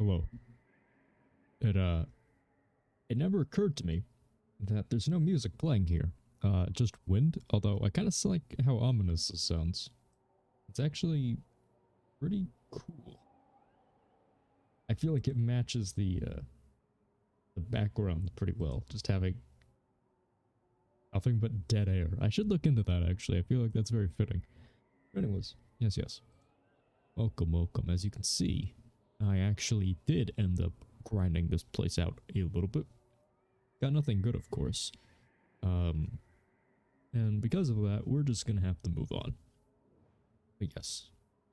Hello. It never occurred to me that there's no music playing here. Just wind, although I kind of like how ominous this sounds. It's actually pretty cool. I feel like it matches the background pretty well, just having nothing but dead air. I should look into that, actually. I feel like that's very fitting. Anyways, yes. Welcome. As you can see, I actually did end up grinding this place out a little bit. Got nothing good, of course. And because of that, we're just gonna have to move on. But yes,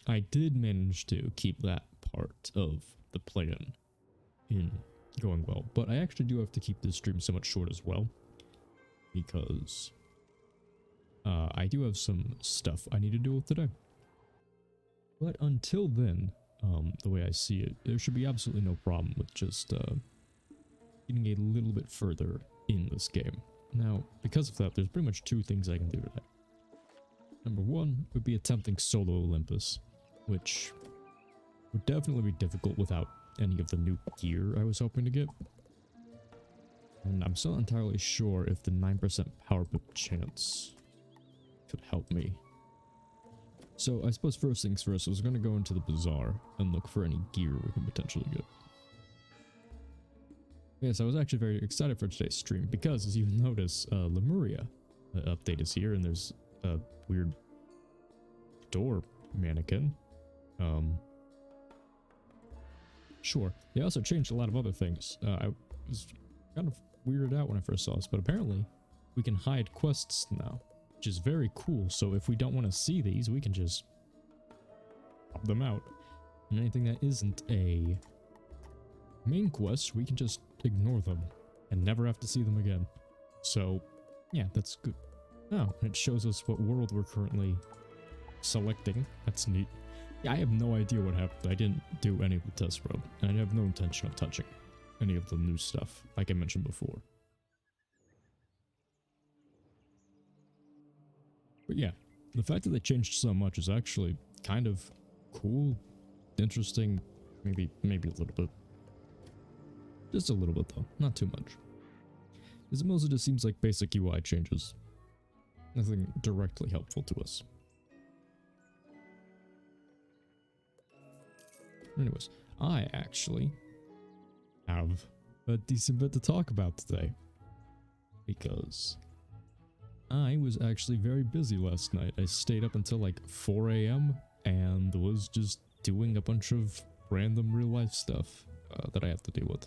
I did manage to keep that part of the plan in going well. But I actually do have to keep this stream somewhat short as well, because I do have some stuff I need to deal with today. But until then, the way I see it, there should be absolutely no problem with just getting a little bit further in this game. Now, because of that, there's pretty much two things I can do today. Number one would be attempting solo Olympus, which would definitely be difficult without any of the new gear I was hoping to get. And I'm still not entirely sure if the 9% power pip chance could help me. So I suppose first things first, I was going to go into the bazaar and look for any gear we can potentially get. Yes, I was actually very excited for today's stream because, as you notice, Lemuria update is here, and there's a weird door mannequin. Sure. They also changed a lot of other things. I was kind of weirded out when I first saw this, but apparently we can hide quests now, which is very cool. So if we don't want to see these, we can just pop them out. And anything that isn't a main quest, we can just ignore them and never have to see them again. So yeah, that's good. Oh, it shows us what world we're currently selecting. That's neat. Yeah, I have no idea what happened. I didn't do any of the test run, and I have no intention of touching any of the new stuff, like I mentioned before. But yeah, the fact that they changed so much is actually kind of cool, interesting, maybe a little bit. Just a little bit though, not too much. Because it mostly just seems like basic UI changes. Nothing directly helpful to us. Anyways, I actually have a decent bit to talk about today. Because I was actually very busy last night. I stayed up until like 4 AM and was just doing a bunch of random real life stuff that I have to deal with.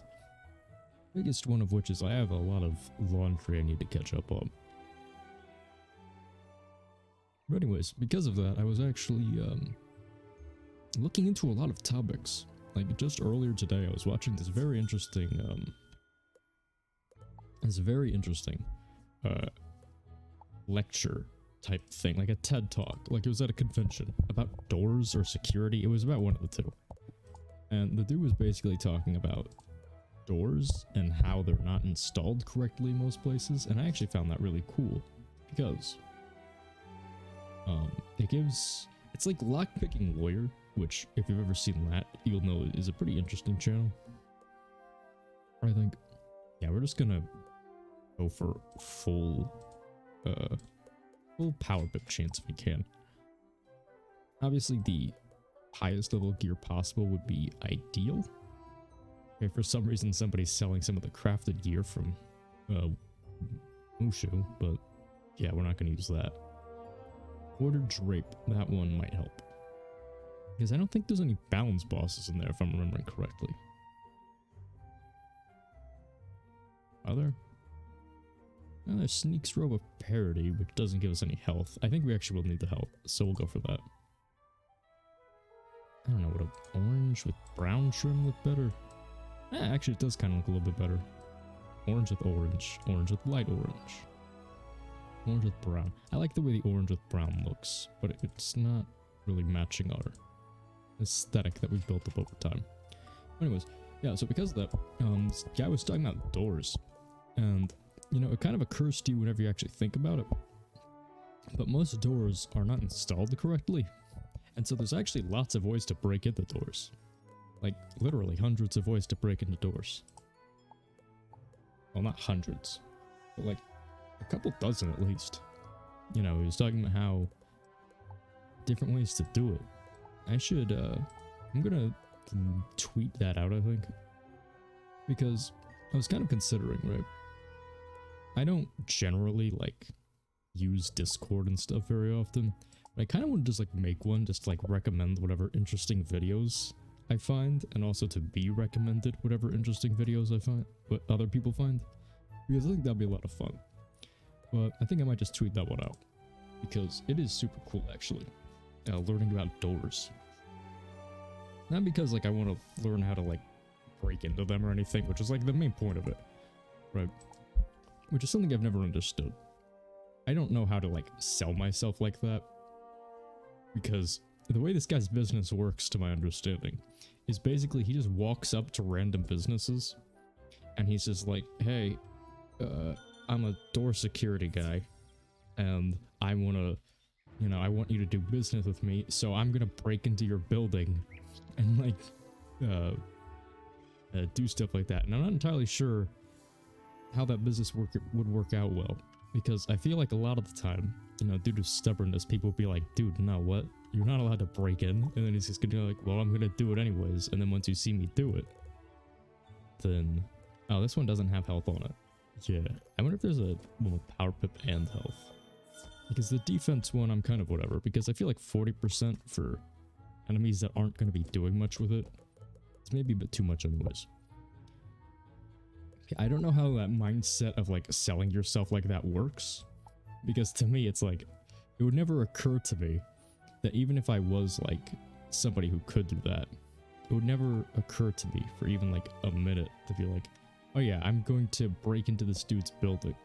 Biggest one of which is I have a lot of laundry I need to catch up on. But anyways, because of that, I was actually looking into a lot of topics. Like just earlier today, I was watching this very interesting lecture type thing, like a TED talk. Like it was at a convention about doors or security. It was about one of the two. And the dude was basically talking about doors and how they're not installed correctly in most places, and I actually found that really cool because it's like Lockpicking Lawyer, which if you've ever seen that, you'll know is a pretty interesting channel. I think, yeah, we're just gonna go for full power pip chance if we can. Obviously the highest level gear possible would be ideal. Okay, for some reason somebody's selling some of the crafted gear from Mushu, but yeah, we're not going to use that. Order Drape, that one might help. Because I don't think there's any balance bosses in there if I'm remembering correctly. Are there? Well, there's Sneak's Robe of Parody, which doesn't give us any health. I think we actually will need the health, so we'll go for that. I don't know, would an orange with brown trim look better? Actually, it does kind of look a little bit better. Orange with orange. Orange with light orange. Orange with brown. I like the way the orange with brown looks, but it's not really matching our aesthetic that we've built up over time. Anyways, yeah, so because of that, this guy was talking about doors. And, you know, it kind of occurs to you whenever you actually think about it. But most doors are not installed correctly. And so there's actually lots of ways to break into doors. Like, literally hundreds of ways to break into doors. Well, not hundreds, but like a couple dozen at least. You know, he was talking about how different ways to do it. I should, I'm gonna tweet that out, I think. Because I was kind of considering, right? I don't generally, like, use Discord and stuff very often. But I kind of want to just, like, make one, just, like, recommend whatever interesting videos I find. And also to be recommended whatever interesting videos I find, what other people find. Because I think that'd be a lot of fun. But I think I might just tweet that one out. Because it is super cool, actually. Learning about doors. Not because, like, I want to learn how to, like, break into them or anything, which is, like, the main point of it. Right? Which is something I've never understood. I don't know how to, like, sell myself like that. Because the way this guy's business works, to my understanding, is basically he just walks up to random businesses and he's just like, hey, I'm a door security guy and I want to, you know, I want you to do business with me, so I'm gonna break into your building and, like, do stuff like that. And I'm not entirely sure how that business would work out well, because I feel like a lot of the time, you know, due to stubbornness, people would be like, dude, no, what? You're not allowed to break in. And then he's just gonna be like, well, I'm gonna do it anyways. And then once you see me do it, then, oh, this one doesn't have health on it. Yeah, I wonder if there's a one with power pip and health. Because the defense one, I'm kind of whatever, because I feel like 40% for enemies that aren't going to be doing much with it, it's maybe a bit too much anyways. I don't know how that mindset of, like, selling yourself like that works, because to me it's like, it would never occur to me that even if I was, like, somebody who could do that, it would never occur to me for even, like, a minute to be like, oh yeah, I'm going to break into this dude's building.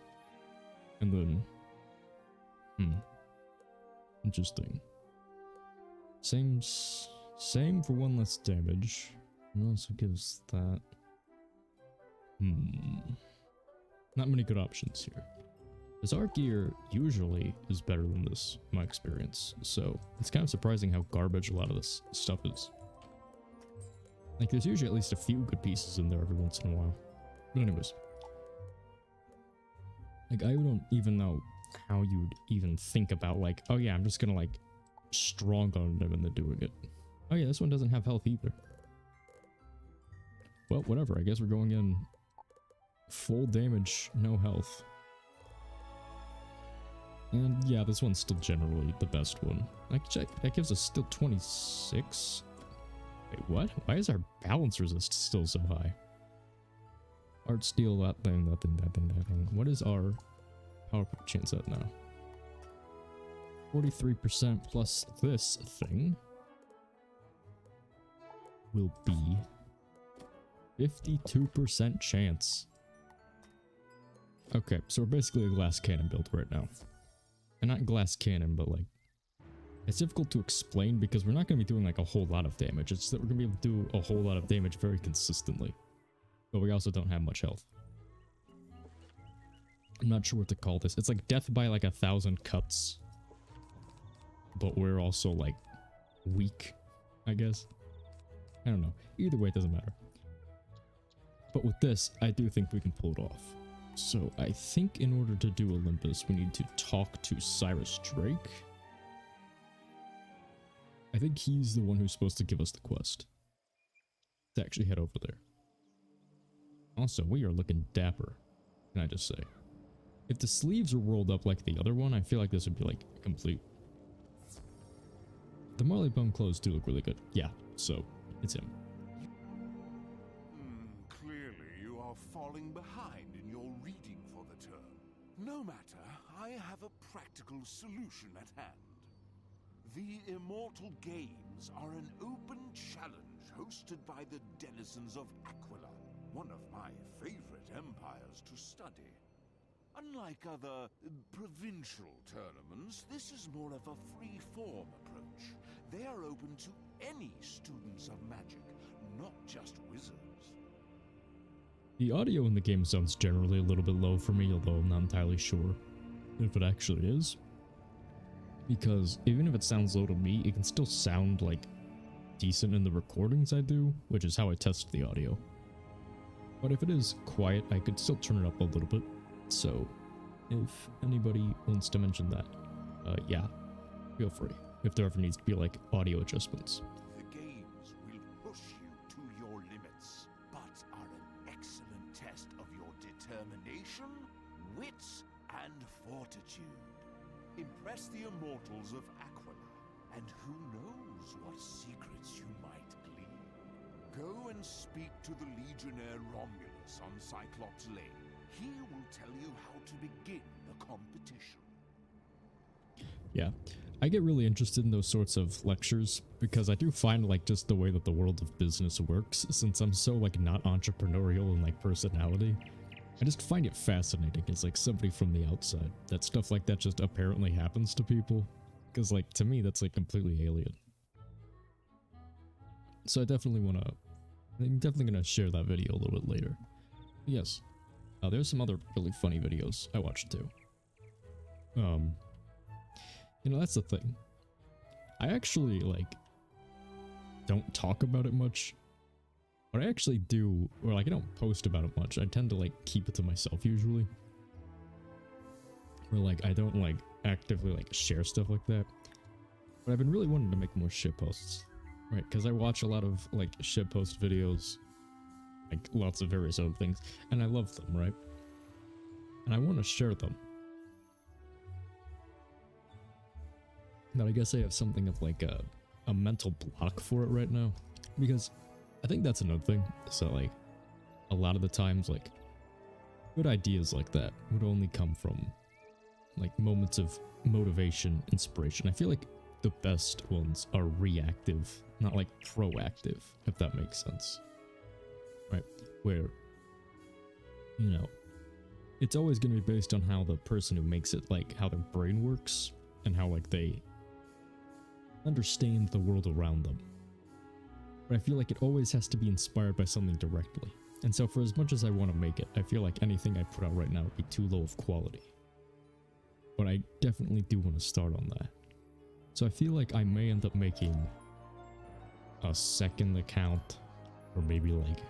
And then, interesting. Same for one less damage. And also gives that. Not many good options here. This art gear usually is better than this, in my experience. So it's kind of surprising how garbage a lot of this stuff is. Like, there's usually at least a few good pieces in there every once in a while. But anyways. Like, I don't even know how you'd even think about, like, oh yeah, I'm just gonna, like, strong on them and then doing it. Oh yeah, this one doesn't have health either. Well, whatever, I guess we're going in full damage, no health. And yeah, this one's still generally the best one. Like, check, that gives us still 26. Wait, what? Why is our balance resist still so high? Art steal, that thing. What is our power chance at now? 43% plus this thing will be 52% chance. Okay, so we're basically a glass cannon build right now. And not glass cannon, but, like, it's difficult to explain because we're not going to be doing, like, a whole lot of damage. It's that we're going to be able to do a whole lot of damage very consistently. But we also don't have much health. I'm not sure what to call this. It's like death by, like, 1,000 cuts. But we're also, like, weak, I guess. I don't know. Either way, it doesn't matter. But with this, I do think we can pull it off. So I think in order to do Olympus, we need to talk to Cyrus Drake. I think he's the one who's supposed to give us the quest to actually head over there. Also, we are looking dapper, can I just say. If the sleeves were rolled up like the other one, I feel like this would be, like, complete. The Marleybone clothes do look really good. Yeah, so it's him. Clearly you are falling behind in your reading for the term. No matter, I have a practical solution at hand. The Immortal Games are an open challenge hosted by the denizens of Aquila, one of my favorite empires to study. Unlike other provincial tournaments, this is more of a free-form approach. They are open to any students of magic, not just wizards. The audio in the game sounds generally a little bit low for me, although I'm not entirely sure if it actually is. Because even if it sounds low to me, it can still sound like decent in the recordings I do, which is how I test the audio. But if it is quiet, I could still turn it up a little bit. So if anybody wants to mention that, yeah, feel free. If there ever needs to be like audio adjustments. The games will push you to your limits, but are an excellent test of your determination, wits, and fortitude. Impress the immortals of Aquila, and who knows what secrets you might glean. Go and speak to the Legionnaire Romulus on Cyclops Lane. He will tell you how to begin the competition. Yeah, I get really interested in those sorts of lectures because I do find like just the way that the world of business works, since I'm so like not entrepreneurial in like personality. I just find it fascinating as like somebody from the outside that stuff like that just apparently happens to people, because like to me that's like completely alien. So I'm definitely gonna share that video a little bit later. Yes, there's some other really funny videos I watched too. You know, that's the thing. I actually like don't talk about it much. But I actually do, or like I don't post about it much. I tend to like keep it to myself usually. Or like I don't like actively like share stuff like that. But I've been really wanting to make more shitposts, right? Because I watch a lot of like shitpost videos, like lots of various other things, and I love them, right? And I want to share them. But I guess I have something of like a mental block for it right now, because I think that's another thing. So like a lot of the times like good ideas like that would only come from like moments of motivation, inspiration. I feel like the best ones are reactive, not like proactive, if that makes sense. Right? Where, you know, it's always going to be based on how the person who makes it, like how their brain works and how like they understand the world around them. But I feel like it always has to be inspired by something directly. And so for as much as I want to make it, I feel like anything I put out right now would be too low of quality. But I definitely do want to start on that. So I feel like I may end up making a second account, or maybe like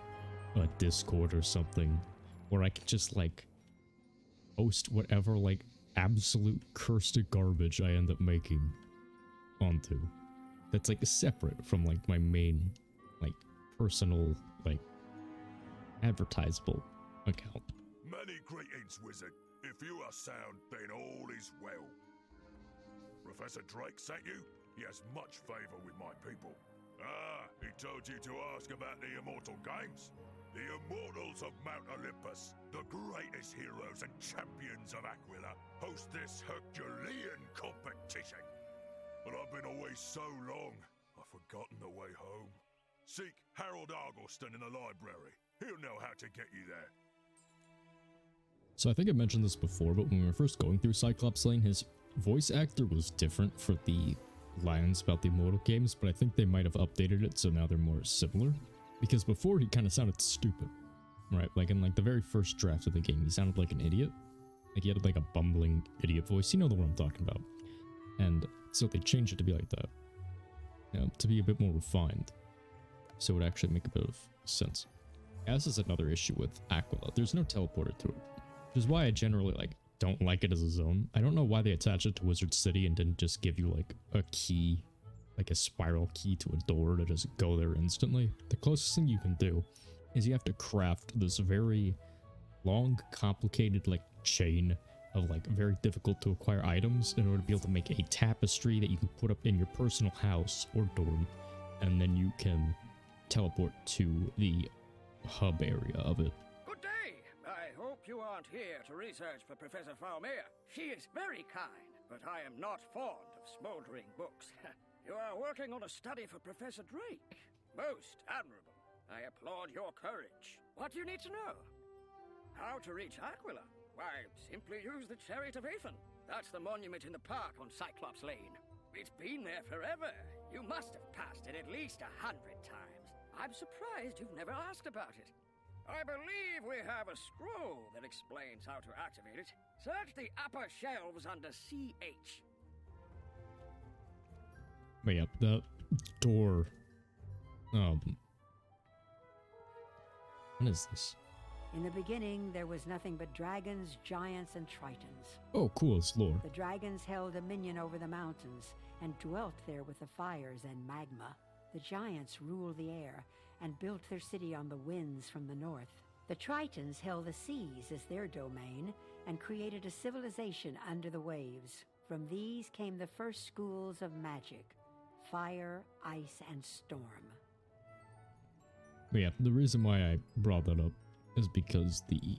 a Discord or something, where I can just like post whatever like absolute cursed garbage I end up making onto. That's like separate from like my main like personal like advertisable account. Many greetings, wizard. If you are sound, then all is well. Professor Drake sent you? He has much favor with my people. Ah, he told you to ask about the Immortal Games? The Immortals of Mount Olympus, the greatest heroes and champions of Aquila, host this Herculean competition. But I've been away so long, I've forgotten the way home. Seek Harold Argylston in the library. He'll know how to get you there. So I think I mentioned this before, but when we were first going through Cyclops Lane, his voice actor was different for the lines about the Immortal Games, but I think they might have updated it so now they're more similar. Because before he kind of sounded stupid, right? Like in like the very first draft of the game, he sounded like an idiot. Like he had like a bumbling idiot voice. You know the one I'm talking about. And so they changed it to be like that. You know, to be a bit more refined. So it would actually make a bit of sense. As is another issue with Aquila, there's no teleporter to it. Which is why I generally like don't like it as a zone. I don't know why they attached it to Wizard City and didn't just give you like a key, like a spiral key to a door to just go there instantly. The closest thing you can do is you have to craft this very long, complicated like chain of like very difficult to acquire items in order to be able to make a tapestry that you can put up in your personal house or dorm, and then you can teleport to the hub area of it. Good day! I hope you aren't here to research for Professor Falmir. She is very kind, but I am not fond of smoldering books. You are working on a study for Professor Drake. Most admirable. I applaud your courage. What do you need to know? How to reach Aquila? Why, simply use the Chariot of Aethon. That's the monument in the park on Cyclops Lane. It's been there forever. You must have passed it at least 100 times. I'm surprised you've never asked about it. I believe we have a scroll that explains how to activate it. Search the upper shelves under CH. But yeah, the door What is this? In the beginning, there was nothing but dragons, giants, and tritons. Oh, cool, it's lore. The dragons held dominion over the mountains and dwelt there with the fires and magma. The giants ruled the air and built their city on the winds from the north. The tritons held the seas as their domain and created a civilization under the waves. From these came the first schools of magic: fire, ice, and storm. But yeah, the reason why I brought that up is because the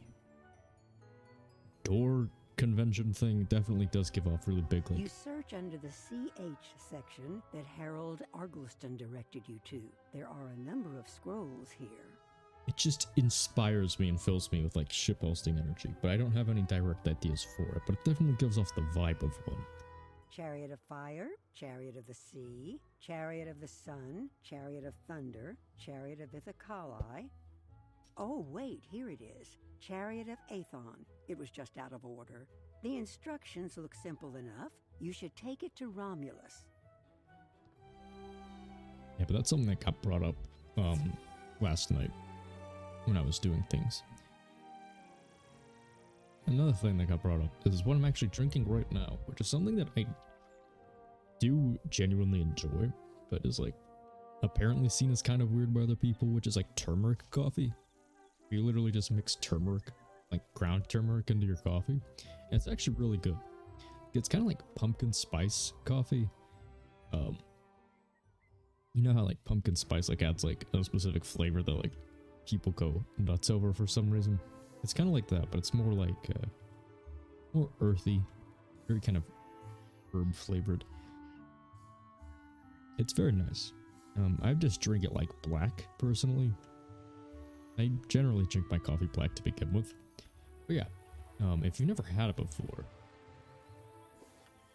door convention thing definitely does give off really big, like... You search under the CH section that Harold Argleston directed you to. There are a number of scrolls here. It just inspires me and fills me with like shitposting energy, but I don't have any direct ideas for it, but it definitely gives off the vibe of one. Chariot of Fire, Chariot of the Sea, Chariot of the Sun, Chariot of Thunder, Chariot of Ithacali. Oh, wait, here it is. Chariot of Aethon. It was just out of order. The instructions look simple enough. You should take it to Romulus. Yeah, but that's something that got brought up last night when I was doing things. Another thing that got brought up is what I'm actually drinking right now, which is something that I do genuinely enjoy, but is like apparently seen as kind of weird by other people, which is like turmeric coffee. You literally just mix turmeric, like ground turmeric, into your coffee. And it's actually really good. It's kind of like pumpkin spice coffee. You know how like pumpkin spice like adds like a specific flavor that like people go nuts over for some reason? It's kind of like that, but it's more like more earthy, very kind of herb flavored. It's very nice. I just drink it like black personally. I generally drink my coffee black to begin with. But yeah, if you've never had it before,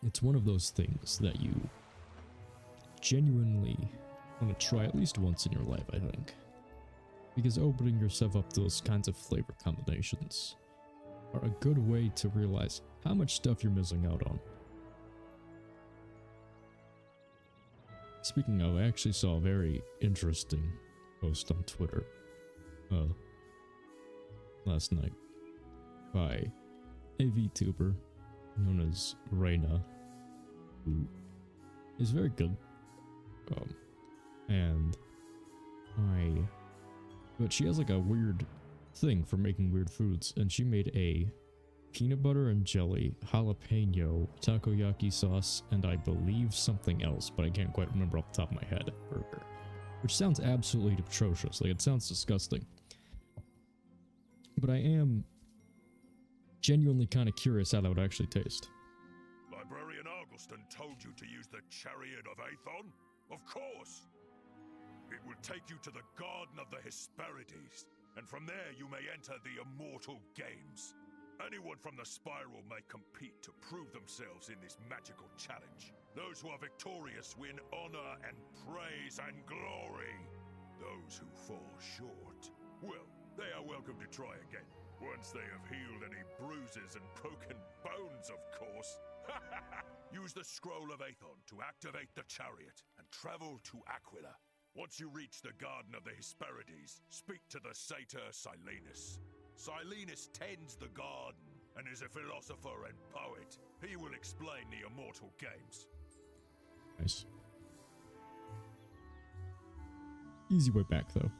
it's one of those things that you genuinely want to try at least once in your life, I think. Because opening yourself up to those kinds of flavor combinations are a good way to realize how much stuff you're missing out on. Speaking of, I actually saw a very interesting post on Twitter last night by a VTuber known as Reyna, who is very good. But she has like a weird thing for making weird foods, and she made a peanut butter and jelly jalapeno takoyaki sauce, and I believe something else, but I can't quite remember off the top of my head, burger. Which sounds absolutely atrocious, like it sounds disgusting. But I am genuinely kind of curious how that would actually taste. Librarian Argleston told you to use the Chariot of Aethon? Of course! It will take you to the Garden of the Hesperides, and from there you may enter the Immortal Games. Anyone from the Spiral may compete to prove themselves in this magical challenge. Those who are victorious win honor and praise and glory. Those who fall short, well, they are welcome to try again. Once they have healed any bruises and broken bones, of course. Use the Scroll of Aethon to activate the chariot and travel to Aquila. Once you reach the Garden of the Hesperides, speak to the satyr Silenus. Silenus tends the garden and is a philosopher and poet. He will explain the Immortal Games. Nice. Easy way back though.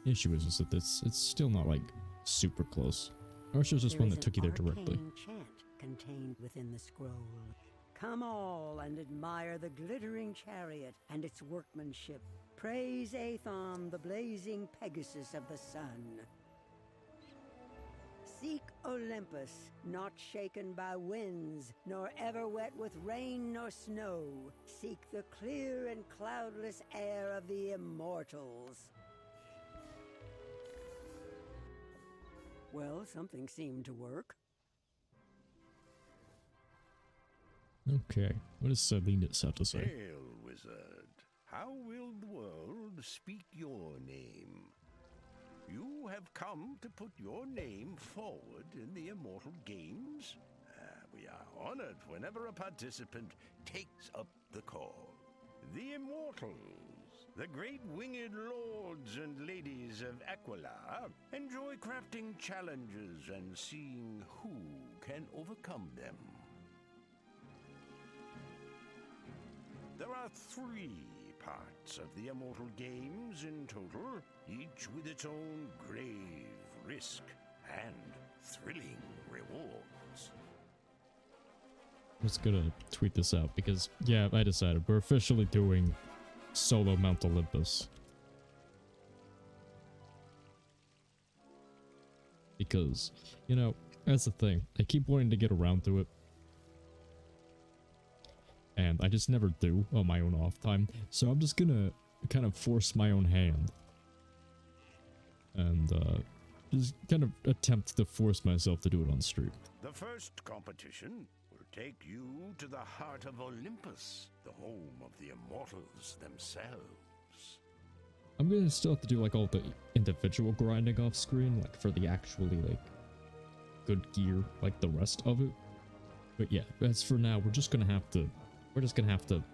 The issue is just that it's still not like super close. I wish there was just one that took you there directly. There is an arcane chant contained within the scroll. Come all and admire the glittering chariot and its workmanship. Praise Aethon, the blazing Pegasus of the sun. Seek Olympus, not shaken by winds, nor ever wet with rain nor snow. Seek the clear and cloudless air of the immortals. Well, something seemed to work. Okay, what does Silenus have to say? Hail, wizard. How will the world speak your name? You have come to put your name forward in the Immortal Games. We are honored whenever a participant takes up the call. The Immortals, The great winged lords and ladies of Aquila enjoy crafting challenges and seeing who can overcome them. There are 3 parts of the Immortal Games in total, each with its own grave risk and thrilling rewards. I'm just gonna tweet this out because, yeah, I decided we're officially doing solo Mount Olympus. Because, you know, that's the thing. I keep wanting to get around to it. And I just never do on my own off time. So I'm just gonna kind of force my own hand. And, just kind of attempt to force myself to do it on stream. The first competition will take you to the heart of Olympus, the home of the immortals themselves. I'm gonna still have to do like all the individual grinding off screen, like for the actually like good gear, like the rest of it. But yeah, as for now, we're just gonna have to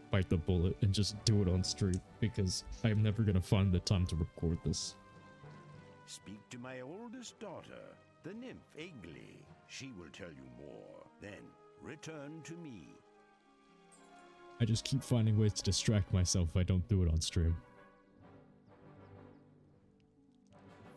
bite the bullet and just do it on stream because I'm never gonna find the time to record this. Speak to my oldest daughter, the nymph Egli. She will tell you more. Then return to me. I just keep finding ways to distract myself if I don't do it on stream.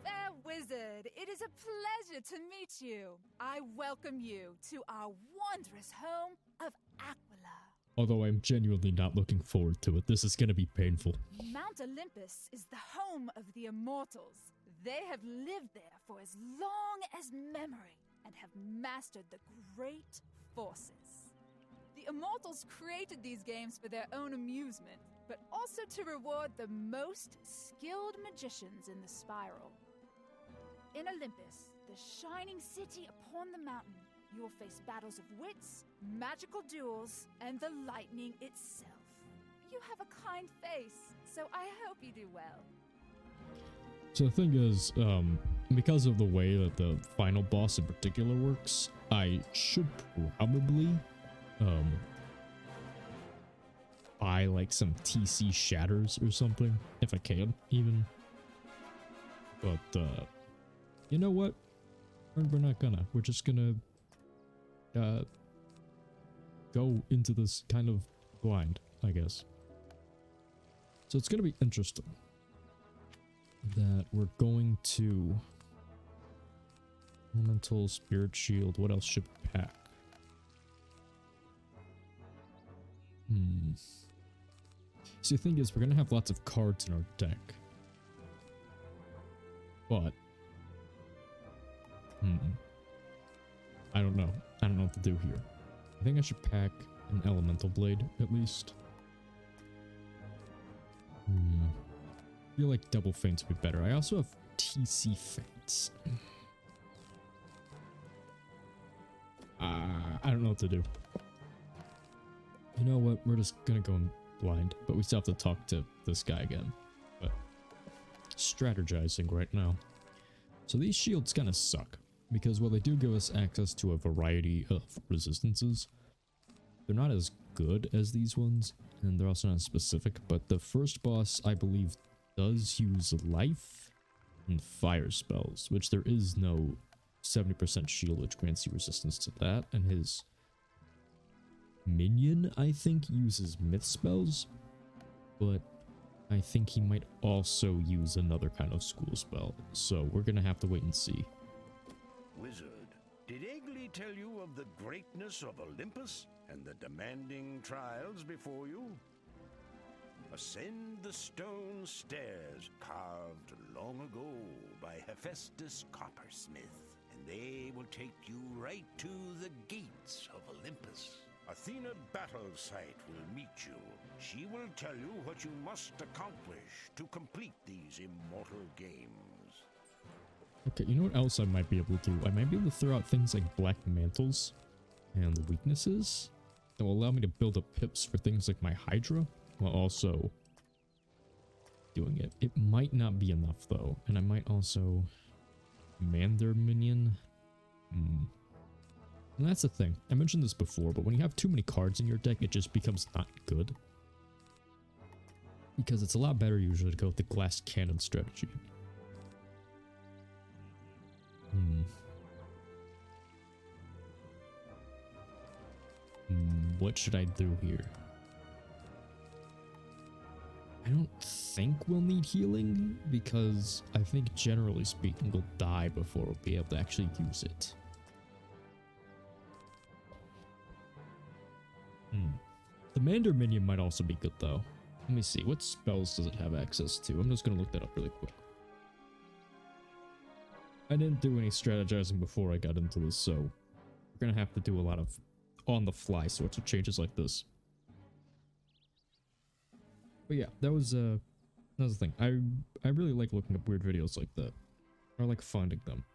Fair Wizard, it is a pleasure to meet you. I welcome you to our wondrous home of Aquila. Although I'm genuinely not looking forward to it. This is gonna be painful. Mount Olympus is the home of the immortals. They have lived there for as long as memory and have mastered the great forces. The immortals created these games for their own amusement, but also to reward the most skilled magicians in the spiral. In Olympus, the shining city upon the mountain, you will face battles of wits, magical duels, and the lightning itself. You have a kind face, so I hope you do well. So the thing is, because of the way that the final boss in particular works, I should probably, buy like some TC shatters or something, if I can, even. But, you know what? We're not gonna. We're just gonna, go into this kind of blind, I guess. So it's gonna be interesting that we're going to Elemental, Spirit Shield. What else should we pack? See, the thing is, we're gonna have lots of cards in our deck, but I don't know. I don't know what to do here. I think I should pack an Elemental Blade at least. I feel like double feints would be better. I also have TC feints. I don't know what to do. You know what? We're just gonna go in blind, but we still have to talk to this guy again. But strategizing right now. So these shields kind of suck because while they do give us access to a variety of resistances, they're not as good as these ones, and they're also not specific. But the first boss, I believe, does use life and fire spells, which there is no 70% shield which grants you resistance to that, and his minion, I think, uses myth spells, but I think he might also use another kind of school spell, so we're gonna have to wait and see. Wizard, did Egli tell you of the greatness of Olympus and the demanding trials before you? Ascend the stone stairs carved long ago by Hephaestus Coppersmith, and they will take you right to the gates of Olympus. Athena Battlesight will meet you. She will tell you what you must accomplish to complete these immortal games. Okay, you know what else I might be able to do? I might be able to throw out things like black mantles and weaknesses that will allow me to build up pips for things like my Hydra, while also doing it. It might not be enough though, and I might also man their minion. And that's the thing. I mentioned this before, but when you have too many cards in your deck, it just becomes not good. Because it's a lot better usually to go with the glass cannon strategy. What should I do here? I don't think we'll need healing, because I think generally speaking we'll die before we'll be able to actually use it. The Mander minion might also be good though. Let me see, what spells does it have access to? I'm just gonna look that up really quick. I didn't do any strategizing before I got into this, so we're gonna have to do a lot of on-the-fly sorts of changes like this. But yeah, that was the thing. I really like looking up weird videos like that. I like finding them.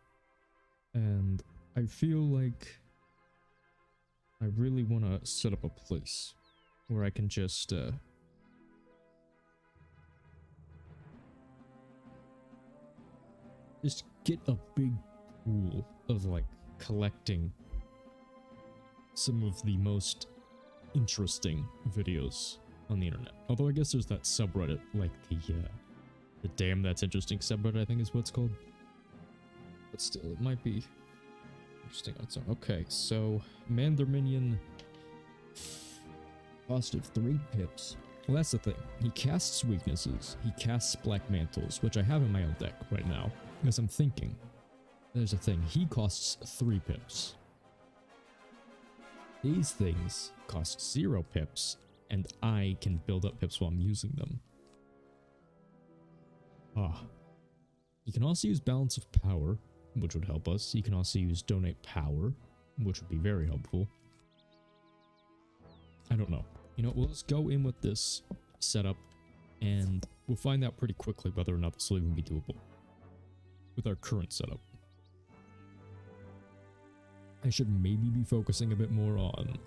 And I feel like I really want to set up a place where I can just get a big pool of like collecting some of the most interesting videos on the internet. Although I guess there's that subreddit, like the Damn That's Interesting subreddit, I think is what it's called. But still, it might be interesting on its own. Okay, so Mander minion cost of 3 pips. Well, that's the thing. He casts weaknesses. He casts black mantles, which I have in my own deck right now. Because I'm thinking, there's a thing. He costs 3 pips. These things cost 0 pips, and I can build up pips while I'm using them. You can also use Balance of Power, which would help us. You can also use Donate Power, which would be very helpful. I don't know. You know, we'll just go in with this setup, and we'll find out pretty quickly whether or not this will even be doable with our current setup. I should maybe be focusing a bit more on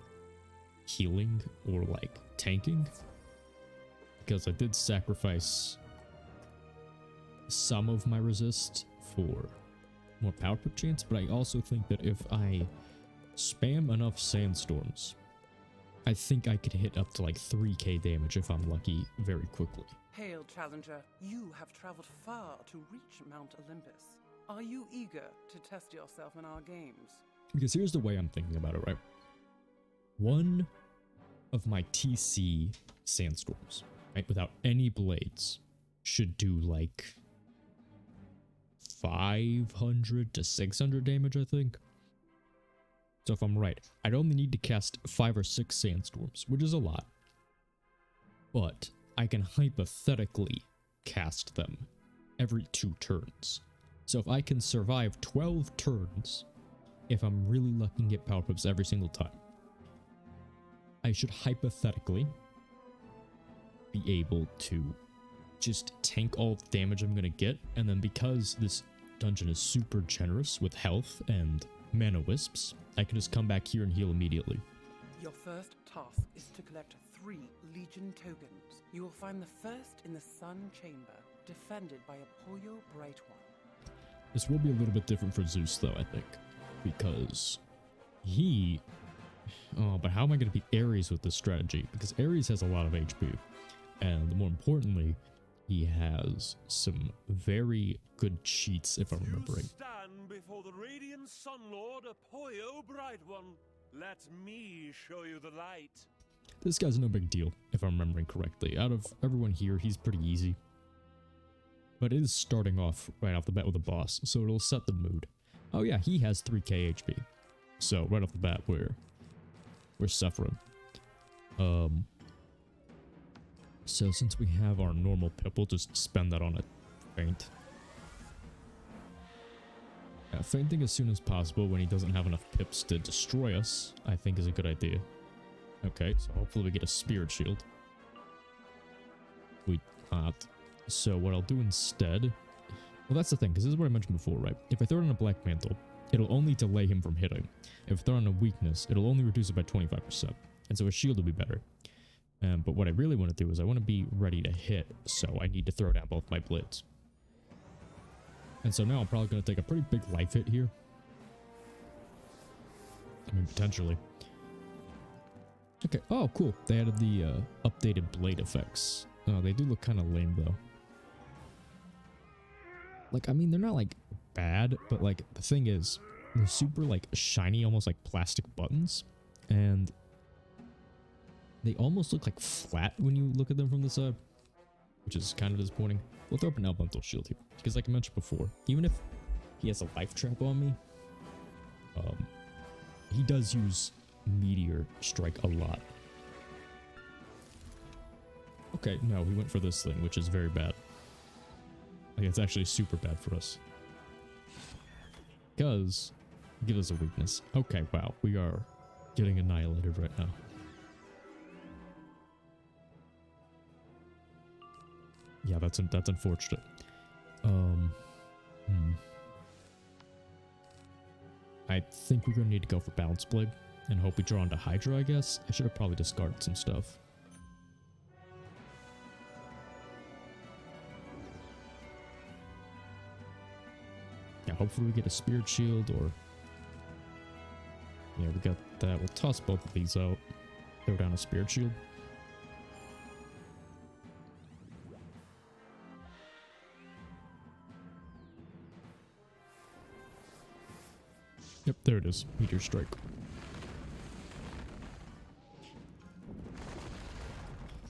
healing or like tanking, because I did sacrifice some of my resist for more power pip chance, but I also think that if I spam enough sandstorms, I think I could hit up to like 3k damage if I'm lucky very quickly. Hail, Challenger. You have traveled far to reach Mount Olympus. Are you eager to test yourself in our games? Because here's the way I'm thinking about it, right? One of my TC sandstorms, right, without any blades, should do like 500 to 600 damage, I think. So if I'm right, I'd only need to cast 5 or 6 sandstorms, which is a lot. But I can hypothetically cast them every 2 turns. So if I can survive 12 turns, if I'm really lucky and get power pips every single time, I should hypothetically be able to just tank all the damage I'm gonna get, and then because this dungeon is super generous with health and mana wisps, I can just come back here and heal immediately. Your first task is to collect 3 Legion tokens. You will find the first in the Sun Chamber, defended by a Pollo Bright One. This will be a little bit different for Zeus though, I think, because he... Oh, but how am I going to beat Ares with this strategy? Because Ares has a lot of HP, and more importantly, he has some very good cheats, if I'm remembering. You stand before the radiant Sun Lord, Pollo Bright One. Let me show you the light. This guy's no big deal, if I'm remembering correctly. Out of everyone here, he's pretty easy. But it is starting off right off the bat with a boss, so it'll set the mood. Oh yeah, he has 3k HP. So right off the bat, we're suffering. So since we have our normal pip, we'll just spend that on a feint. Yeah, fainting as soon as possible when he doesn't have enough pips to destroy us, I think is a good idea. Okay, so hopefully we get a spirit shield. We not. So what I'll do instead... Well, that's the thing, because this is what I mentioned before, right? If I throw it on a black mantle, it'll only delay him from hitting. If I throw on a weakness, it'll only reduce it by 25%. And so a shield will be better. But what I really want to do is I want to be ready to hit, so I need to throw down both my blades. And so now I'm probably going to take a pretty big life hit here. I mean, potentially. Okay, oh, cool. They added the updated blade effects Oh, they do look kind of lame though. Like, I mean, they're not like bad, but like the thing is, they're super like shiny, almost like plastic buttons, and they almost look like flat when you look at them from the side, which is kind of disappointing. We'll throw up an elemental shield here because, like I mentioned before, even if he has a life trap on me, he does use Meteor Strike a lot. Okay, no, we went for this thing, which is very bad. Like, it's actually super bad for us. Because it gives us a weakness. Okay, wow, we are getting annihilated right now. Yeah, that's unfortunate. I think we're gonna need to go for Balance Blade and hope we draw into Hydra, I guess. I should have probably discarded some stuff. Yeah, hopefully we get a Spirit Shield or... Yeah, we got that. We'll toss both of these out. Throw down a Spirit Shield. Yep, there it is. Meteor Strike.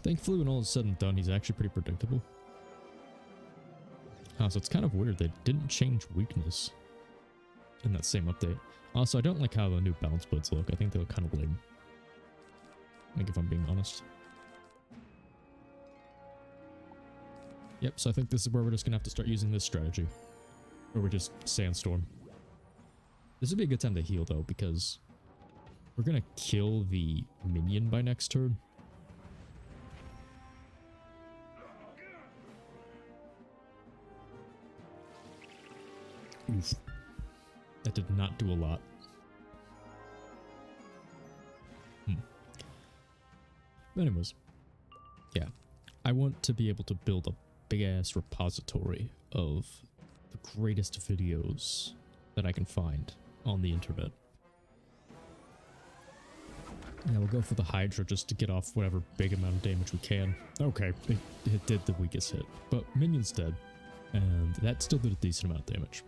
Thankfully, when all is said and done, he's actually pretty predictable. So it's kind of weird they didn't change weakness in that same update. Also, I don't like how the new balance blades look. I think they look kind of lame. Like, if I'm being honest. Yep, so I think this is where we're just gonna have to start using this strategy. Or we just Sandstorm. This would be a good time to heal, though, because we're gonna kill the minion by next turn. Oof. That did not do a lot. But anyways, yeah. I want to be able to build a big-ass repository of the greatest videos that I can find on the internet. Yeah, we'll go for the Hydra just to get off whatever big amount of damage we can. Okay, it did the weakest hit, but minion's dead, and that still did a decent amount of damage.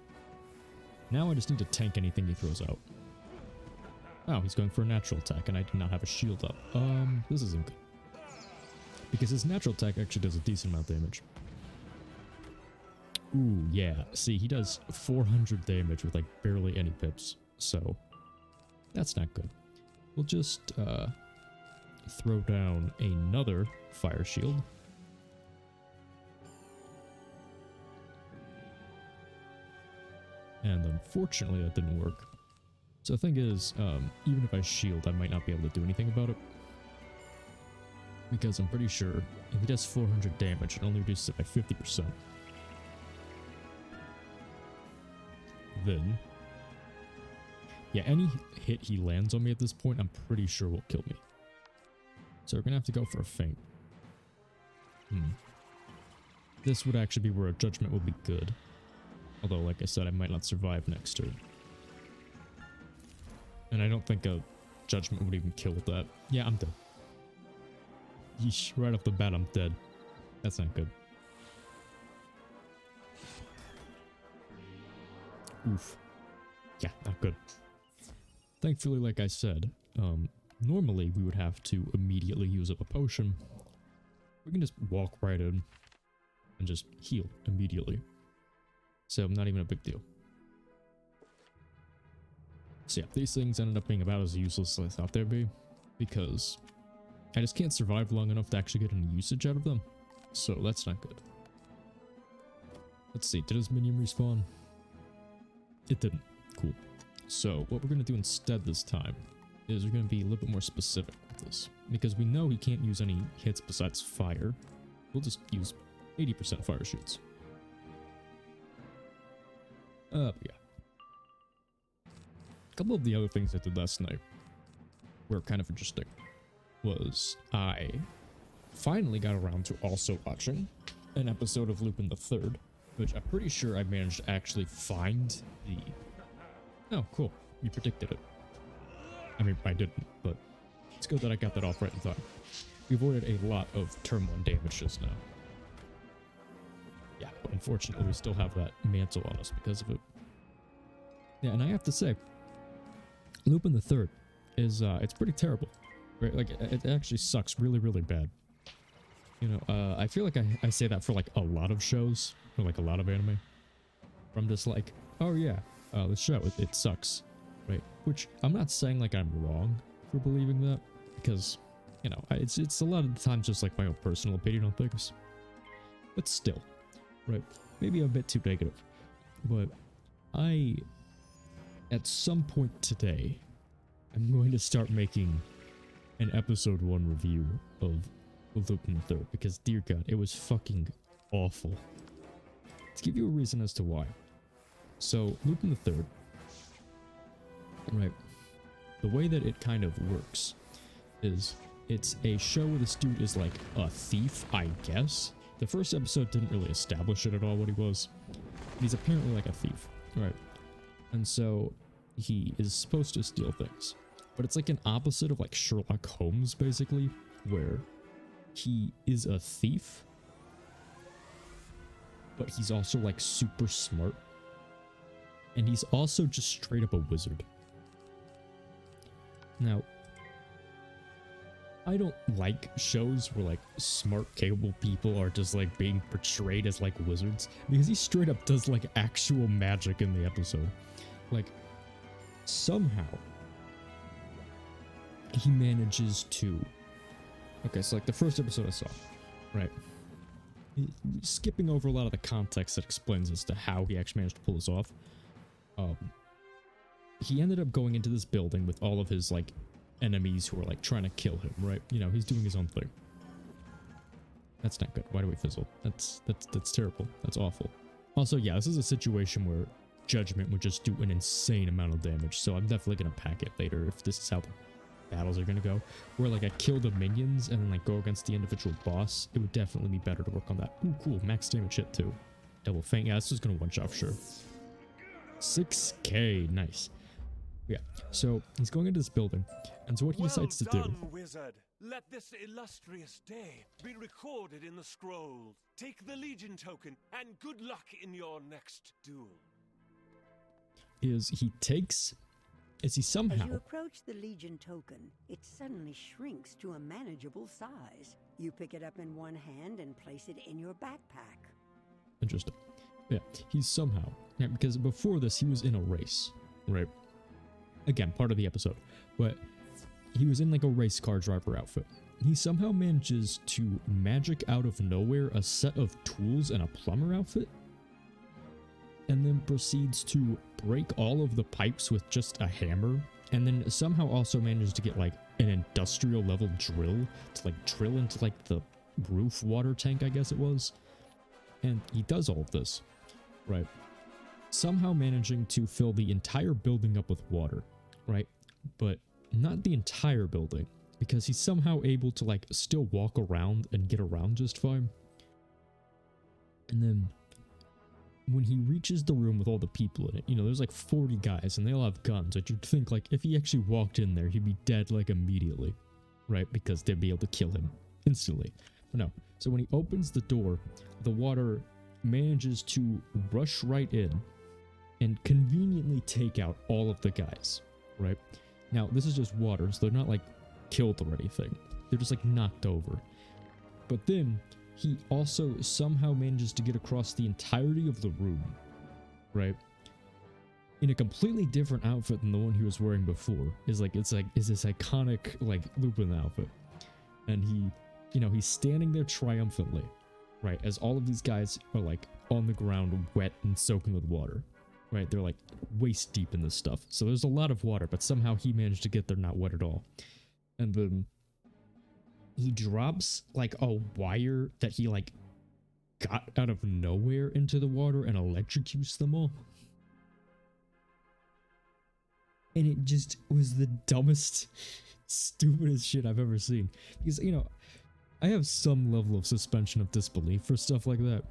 Now I just need to tank anything he throws out. Oh, he's going for a natural attack, and I did not have a shield up. This isn't good. Because his natural attack actually does a decent amount of damage. Ooh, yeah. See, he does 400 damage with, like, barely any pips. So, that's not good. We'll just, throw down another fire shield. And unfortunately, that didn't work. So the thing is, even if I shield, I might not be able to do anything about it. Because I'm pretty sure if he does 400 damage, it only reduces it by 50%. Then, yeah, any hit he lands on me at this point, I'm pretty sure will kill me. So we're gonna have to go for a feint. This would actually be where a judgment would be good. Although, like I said, I might not survive next turn. And I don't think a judgment would even kill with that. Yeah, I'm dead. Yeesh, right off the bat, I'm dead. That's not good. Oof. Yeah, not good. Thankfully, like I said, normally we would have to immediately use up a potion. We can just walk right in and just heal immediately. So, not even a big deal. So yeah, these things ended up being about as useless as I thought they'd be, because I just can't survive long enough to actually get any usage out of them. So that's not good. Let's see, did his minion respawn? It didn't. Cool. So what we're going to do instead this time is we're going to be a little bit more specific with this. Because we know he can't use any hits besides fire. We'll just use 80% fire shoots. Yeah. A couple of the other things I did last night were kind of interesting. Was I finally got around to also watching an episode of Lupin the Third, which I'm pretty sure I managed to actually find the... Oh, cool. You predicted it. I mean, I didn't, but it's good that I got that off right in time. We avoided a lot of turn 1 damage just now. Yeah, but unfortunately we still have that mantle on us because of it. Yeah, and I have to say, Lupin the Third is, it's pretty terrible. Right? Like, it actually sucks really, really bad. You know, I feel like I say that for, like, a lot of shows, or, like, a lot of anime. Where I'm just like, oh yeah, this show, it sucks. Right? Which, I'm not saying, like, I'm wrong for believing that, because, you know, it's a lot of the times just, like, my own personal opinion on things. But still, right? Maybe a bit too negative. But at some point today, I'm going to start making an episode 1 review of Lupin the Third, because dear god, it was fucking awful. To give you a reason as to why. So, Lupin the Third, right, the way that it kind of works is it's a show where this dude is like a thief, I guess. The first episode didn't really establish it at all what he was. He's apparently like a thief, right? And so he is supposed to steal things. But it's like an opposite of like Sherlock Holmes, basically, where he is a thief, but he's also like super smart. And he's also just straight up a wizard. Now, I don't like shows where like smart, capable people are just like being portrayed as like wizards, because he straight up does like actual magic in the episode. Like, somehow he manages to, okay, so like the first episode I saw, right, skipping over a lot of the context that explains as to how he actually managed to pull this off. He ended up going into this building with all of his like enemies who are like trying to kill him, right? You know, he's doing his own thing. That's not good. Why do we fizzle? That's terrible. That's awful. Also, yeah, this is a situation where Judgment would just do an insane amount of damage, so I'm definitely gonna pack it later if this is how the battles are gonna go. Where like I kill the minions and then like go against the individual boss, it would definitely be better to work on that. Ooh, cool. Max damage hit too. Double feint. Yeah, this is gonna one-shot for sure. 6k. Nice. Yeah, so he's going into this building, and so what he decides to do... Wizard. Let this illustrious day be recorded in the scrolls. Take the Legion token, and good luck in your next duel. Is he takes... Is he somehow... As you approach the Legion token, it suddenly shrinks to a manageable size. You pick it up in one hand and place it in your backpack. Interesting. Yeah, he's somehow... Yeah, because before this, he was in a race, right? Again, part of the episode, but he was in like a race car driver outfit. He somehow manages to magic out of nowhere a set of tools and a plumber outfit, and then proceeds to break all of the pipes with just a hammer, and then somehow also manages to get like an industrial level drill to like drill into like the roof water tank, I guess it was. And he does all of this, right? Somehow managing to fill the entire building up with water, right? But not the entire building, because he's somehow able to like still walk around and get around just fine. And then when he reaches the room with all the people in it, you know, there's like 40 guys and they all have guns, that you'd think like if he actually walked in there, he'd be dead like immediately, right? Because they'd be able to kill him instantly. But no. So when he opens the door, the water manages to rush right in and conveniently take out all of the guys, right? Now, this is just water, so they're not like killed or anything. They're just like knocked over. But then he also somehow manages to get across the entirety of the room, right? In a completely different outfit than the one he was wearing before. Is this iconic like Lupin outfit. And he, you know, he's standing there triumphantly, right? As all of these guys are like on the ground, wet and soaking with water. Right, they're like waist deep in this stuff. So there's a lot of water, but somehow he managed to get there not wet at all. And then he drops like a wire that he like got out of nowhere into the water and electrocutes them all. And it just was the dumbest, stupidest shit I've ever seen. Because, you know, I have some level of suspension of disbelief for stuff like that.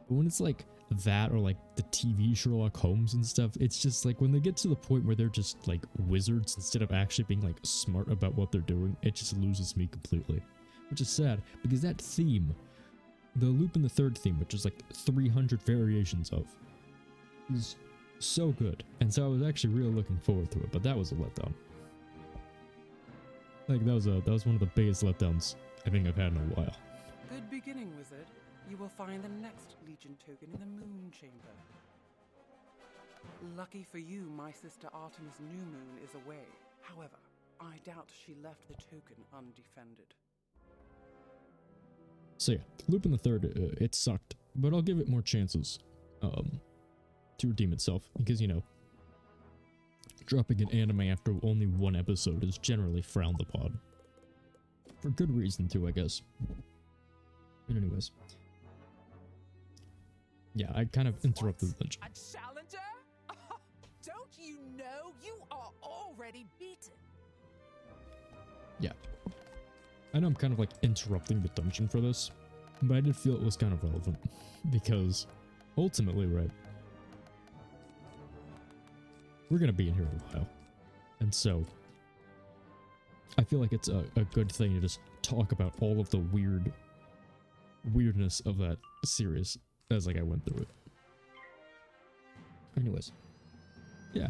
But when it's like that or like the TV Sherlock Holmes and stuff, it's just like when they get to the point where they're just like wizards instead of actually being like smart about what they're doing, it just loses me completely. which is sad because that theme, the Lupin the Third theme, which is like 300 variations of, is so good. And so I was actually really looking forward to it, but that was a letdown. Like that was one of the biggest letdowns I think I've had in a while. Good beginning, wizard. You will find the next Legion token in the Moon Chamber. Lucky for you, my sister Artemis New Moon is away. However, I doubt she left the token undefended. So yeah, Lupin the Third, it sucked, but I'll give it more chances to redeem itself, because, you know, dropping an anime after only one episode is generally frowned upon. For good reason too, I guess. But anyways. Yeah, I kind of interrupted the lunch. A challenger? Don't you know you are already beaten? Yeah. I know I'm kind of like interrupting the dungeon for this, but I did feel it was kind of relevant, because ultimately, right, we're gonna be in here a while, and so I feel like it's a good thing to just talk about all of the weirdness of that series as like I went through it. Anyways, yeah.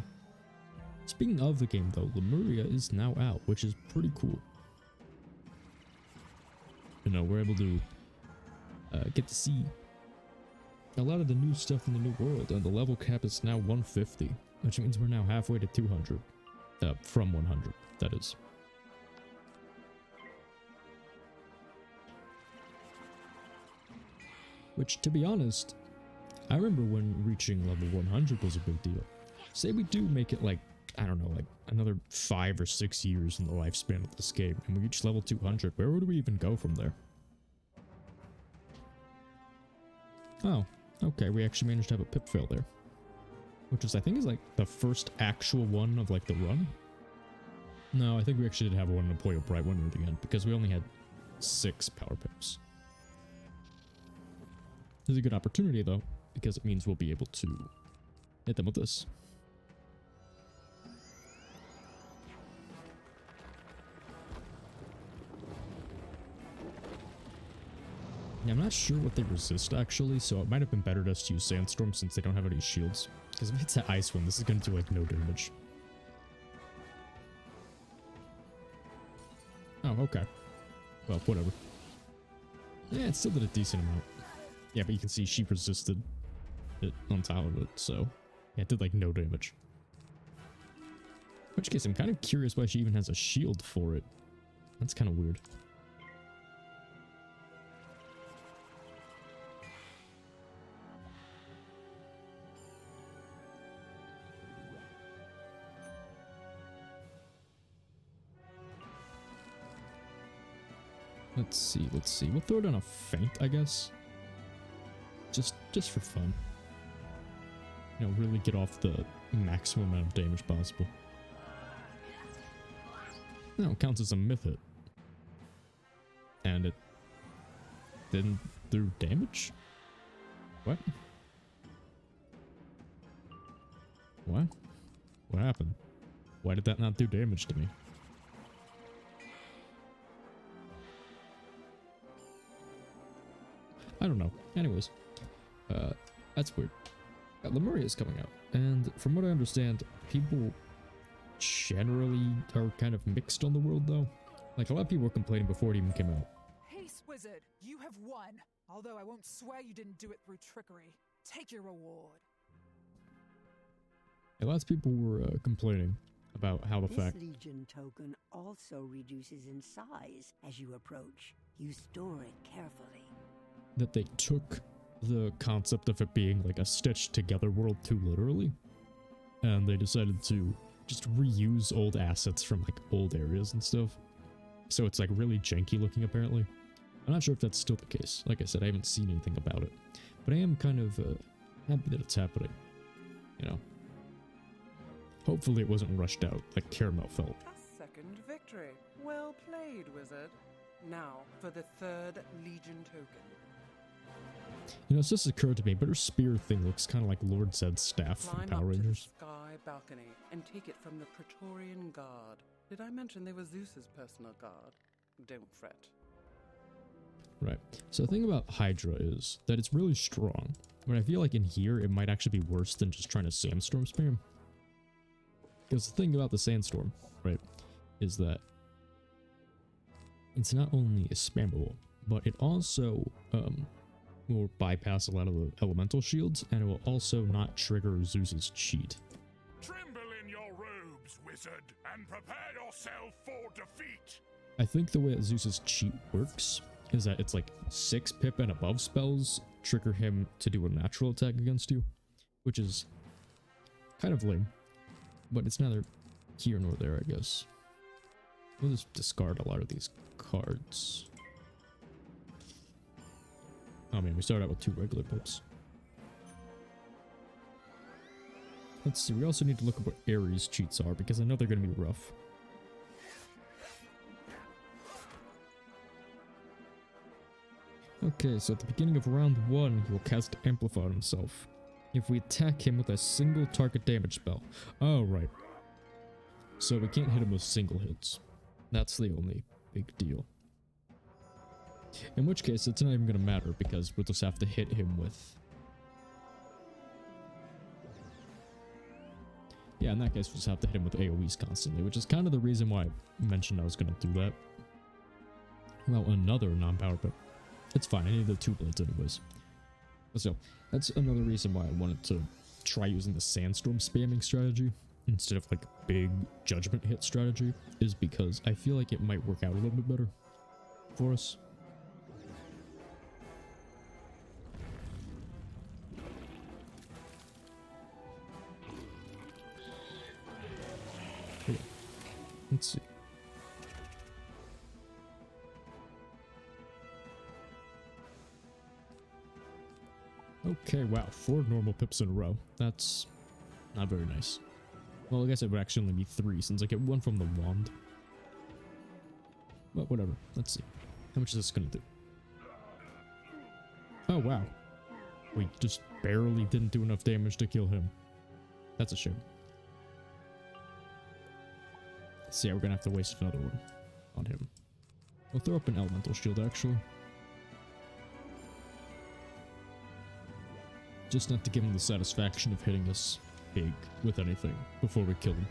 Speaking of the game though, Lemuria is now out, which is pretty cool. You know, we're able to get to see a lot of the new stuff in the new world, and the level cap is now 150, which means we're now halfway to 200. From 100, that is. Which, to be honest, I remember when reaching level 100 was a big deal. Say we do make it like, I don't know, like another 5 or 6 years in the lifespan of this game, and we reach level 200, where would we even go from there? Oh, okay, we actually managed to have a pip fail there. Which is, I think, is like the first actual one of like the run. No, I think we actually did have one in a Poyo Bright one near the end, because we only had 6 power pips. This is a good opportunity though, because it means we'll be able to hit them with this. Yeah, I'm not sure what they resist actually, so it might have been better just to use Sandstorm since they don't have any shields. Because if it's an ice one, this is going to do like no damage. Oh, okay. Well, whatever. Yeah, it still did a decent amount. Yeah, but you can see she resisted it on top of it, so yeah, it did like no damage. In which case, I'm kind of curious why she even has a shield for it. That's kind of weird. Let's see. We'll throw down a feint, I guess. Just for fun. You know, really get off the maximum amount of damage possible. No, it counts as a myth hit. And it didn't do damage? What? What? What happened? Why did that not do damage to me? I don't know. Anyways, that's weird. Lemuria is coming out, and from what I understand, people generally are kind of mixed on the world, though. Like, a lot of people were complaining before it even came out. Peace, wizard. You have won. Although I won't swear you didn't do it through trickery. Take your reward. Yeah, lots of people were complaining about how the This fact Legion token also reduces in size as you approach. You store it carefully. that they took the concept of it being like a stitched together world too literally, and they decided to just reuse old assets from like old areas and stuff. So it's like really janky looking apparently. I'm not sure if that's still the case. Like I said, I haven't seen anything about it, but I am kind of happy that it's happening, you know. Hopefully it wasn't rushed out like Caramel felt. A second victory. Well played, wizard. Now for the 3rd Legion token. You know, it's just occurred to me, but her spear thing looks kind of like Lord Zed's staff from Climb Power up to the Rangers. sky balcony and take it from the Praetorian Guard. Did I mention they were Zeus's personal guard? Don't fret. Right. So the thing about Hydra is that it's really strong. But I feel like in here, it might actually be worse than just trying to sandstorm spam. Because the thing about the sandstorm, right, is that it's not only spammable, but it also will bypass a lot of the elemental shields, and it will also not trigger Zeus's cheat. Tremble in your robes, wizard, and prepare yourself for defeat. I think the way that Zeus's cheat works is that it's like 6 pip and above spells trigger him to do a natural attack against you, which is kind of lame, but it's neither here nor there, I guess. We'll just discard a lot of these cards. Oh man, we started out with 2 regular pips. Let's see, we also need to look at what Ares cheats are, because I know they're going to be rough. Okay, so at the beginning of round 1, he will cast Amplify on himself. If we attack him with a single target damage spell. Oh, right. So we can't hit him with single hits. That's the only big deal. In which case, it's not even going to matter, because we'll just have to hit him with... Yeah, in that case, we'll just have to hit him with AoEs constantly, which is kind of the reason why I mentioned I was going to do that. Well, another non-power pip. It's fine, I need the 2 blades anyways. So, that's another reason why I wanted to try using the sandstorm spamming strategy instead of like big judgment hit strategy, is because I feel like it might work out a little bit better for us. Okay. Let's see. Okay, wow, 4 normal pips in a row. That's not very nice. Well, I guess it would actually only be 3 since I get 1 from the wand. But whatever, let's see. How much is this gonna do? Oh, wow. We just barely didn't do enough damage to kill him. That's a shame. So yeah, we're gonna have to waste another one on him. We'll throw up an elemental shield, actually. Just not to give him the satisfaction of hitting us big with anything before we kill him.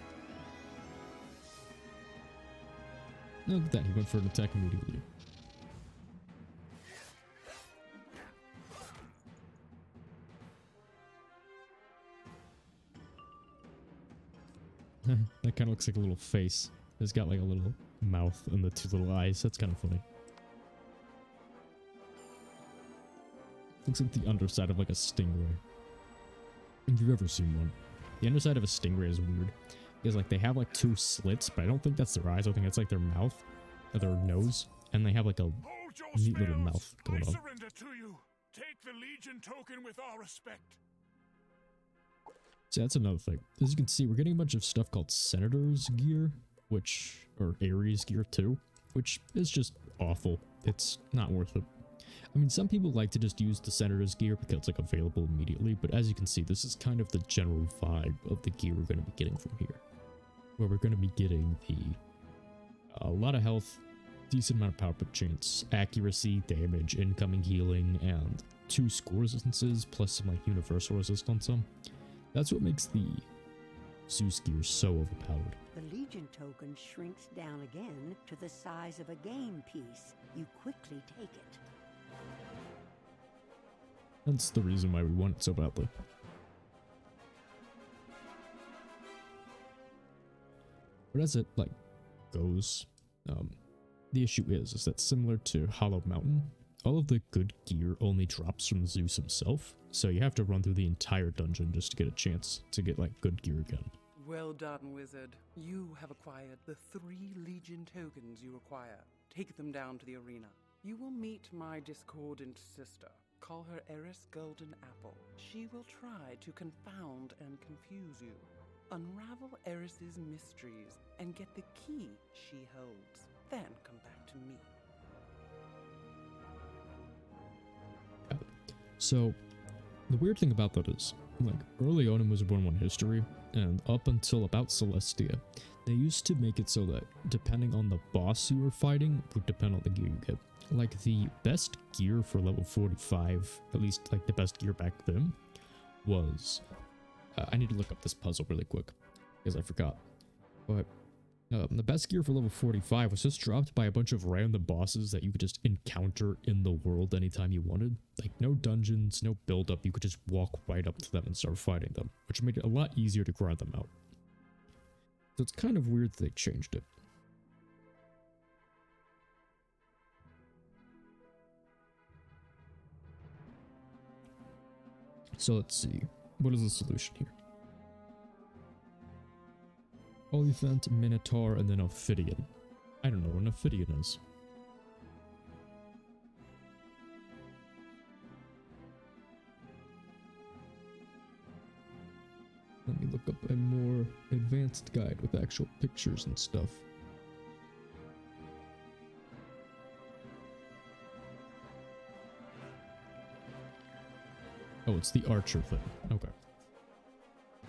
Look at that, he went for an attack immediately. That kind of looks like a little face. It's got like a little mouth and the 2 little eyes. That's kind of funny. Looks like the underside of like a stingray. If you've ever seen one. The underside of a stingray is weird. Because like they have like 2 slits, but I don't think that's their eyes. I think it's like their mouth. Or their nose. And they have like a neat little mouth going on. Surrender to you. Take the Legion token with our respect. So that's another thing. As you can see, we're getting a bunch of stuff called Senator's gear. Or Ares gear too. Which is just awful. It's not worth it. I mean, some people like to just use the Senator's gear because it's like available immediately, but as you can see, this is kind of the general vibe of the gear we're going to be getting from here. Where we're going to be getting a lot of health, decent amount of power pip chance, accuracy, damage, incoming healing, and 2 score resistances, plus some like universal resistance on. That's what makes the Zeus gear so overpowered. The Legion token shrinks down again to the size of a game piece. You quickly take it. That's the reason why we want it so badly. But as it like goes, the issue is that similar to Hollow Mountain, all of the good gear only drops from Zeus himself, so you have to run through the entire dungeon just to get a chance to get like good gear again. Well done, wizard. You have acquired the 3 Legion tokens you require. Take them down to the arena. You will meet my discordant sister. Call her Eris Golden Apple. She will try to confound and confuse you. Unravel Eris's mysteries and get the key she holds. Then come back to me. So, the weird thing about that is, like, early on in Wizard101 history, and up until about Celestia, they used to make it so that, depending on the boss you were fighting, would depend on the gear you get. like the best gear for level 45, at least like the best gear back then, was I need to look up this puzzle really quick because I forgot. But the best gear for level 45 was just dropped by a bunch of random bosses that you could just encounter in the world anytime you wanted. Like no dungeons, no build up. You could just walk right up to them and start fighting them, which made it a lot easier to grind them out. So it's kind of weird that they changed it. So let's see. What is the solution here? Oliphant, Minotaur, and then Ophidian. I don't know what an Ophidian is. Let me look up a more advanced guide with actual pictures and stuff. Oh, it's the archer thing. Okay.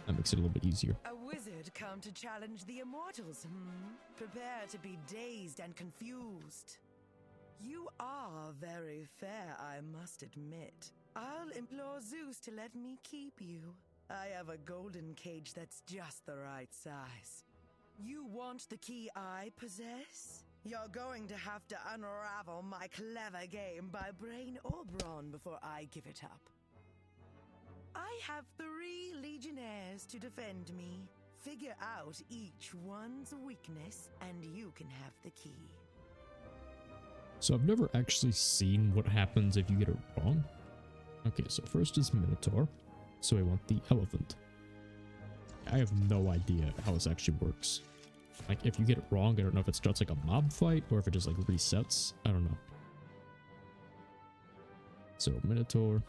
That makes it a little bit easier. A wizard come to challenge the immortals, Prepare to be dazed and confused. You are very fair, I must admit. I'll implore Zeus to let me keep you. I have a golden cage that's just the right size. You want the key I possess? You're going to have to unravel my clever game by brain or brawn before I give it up. I have 3 legionnaires to defend me. Figure out each one's weakness, and you can have the key. So I've never actually seen what happens if you get it wrong. Okay, so first is Minotaur. So I want the elephant. I have no idea how this actually works. Like, if you get it wrong, I don't know if it starts like a mob fight or if it just like resets. I don't know. So Minotaur.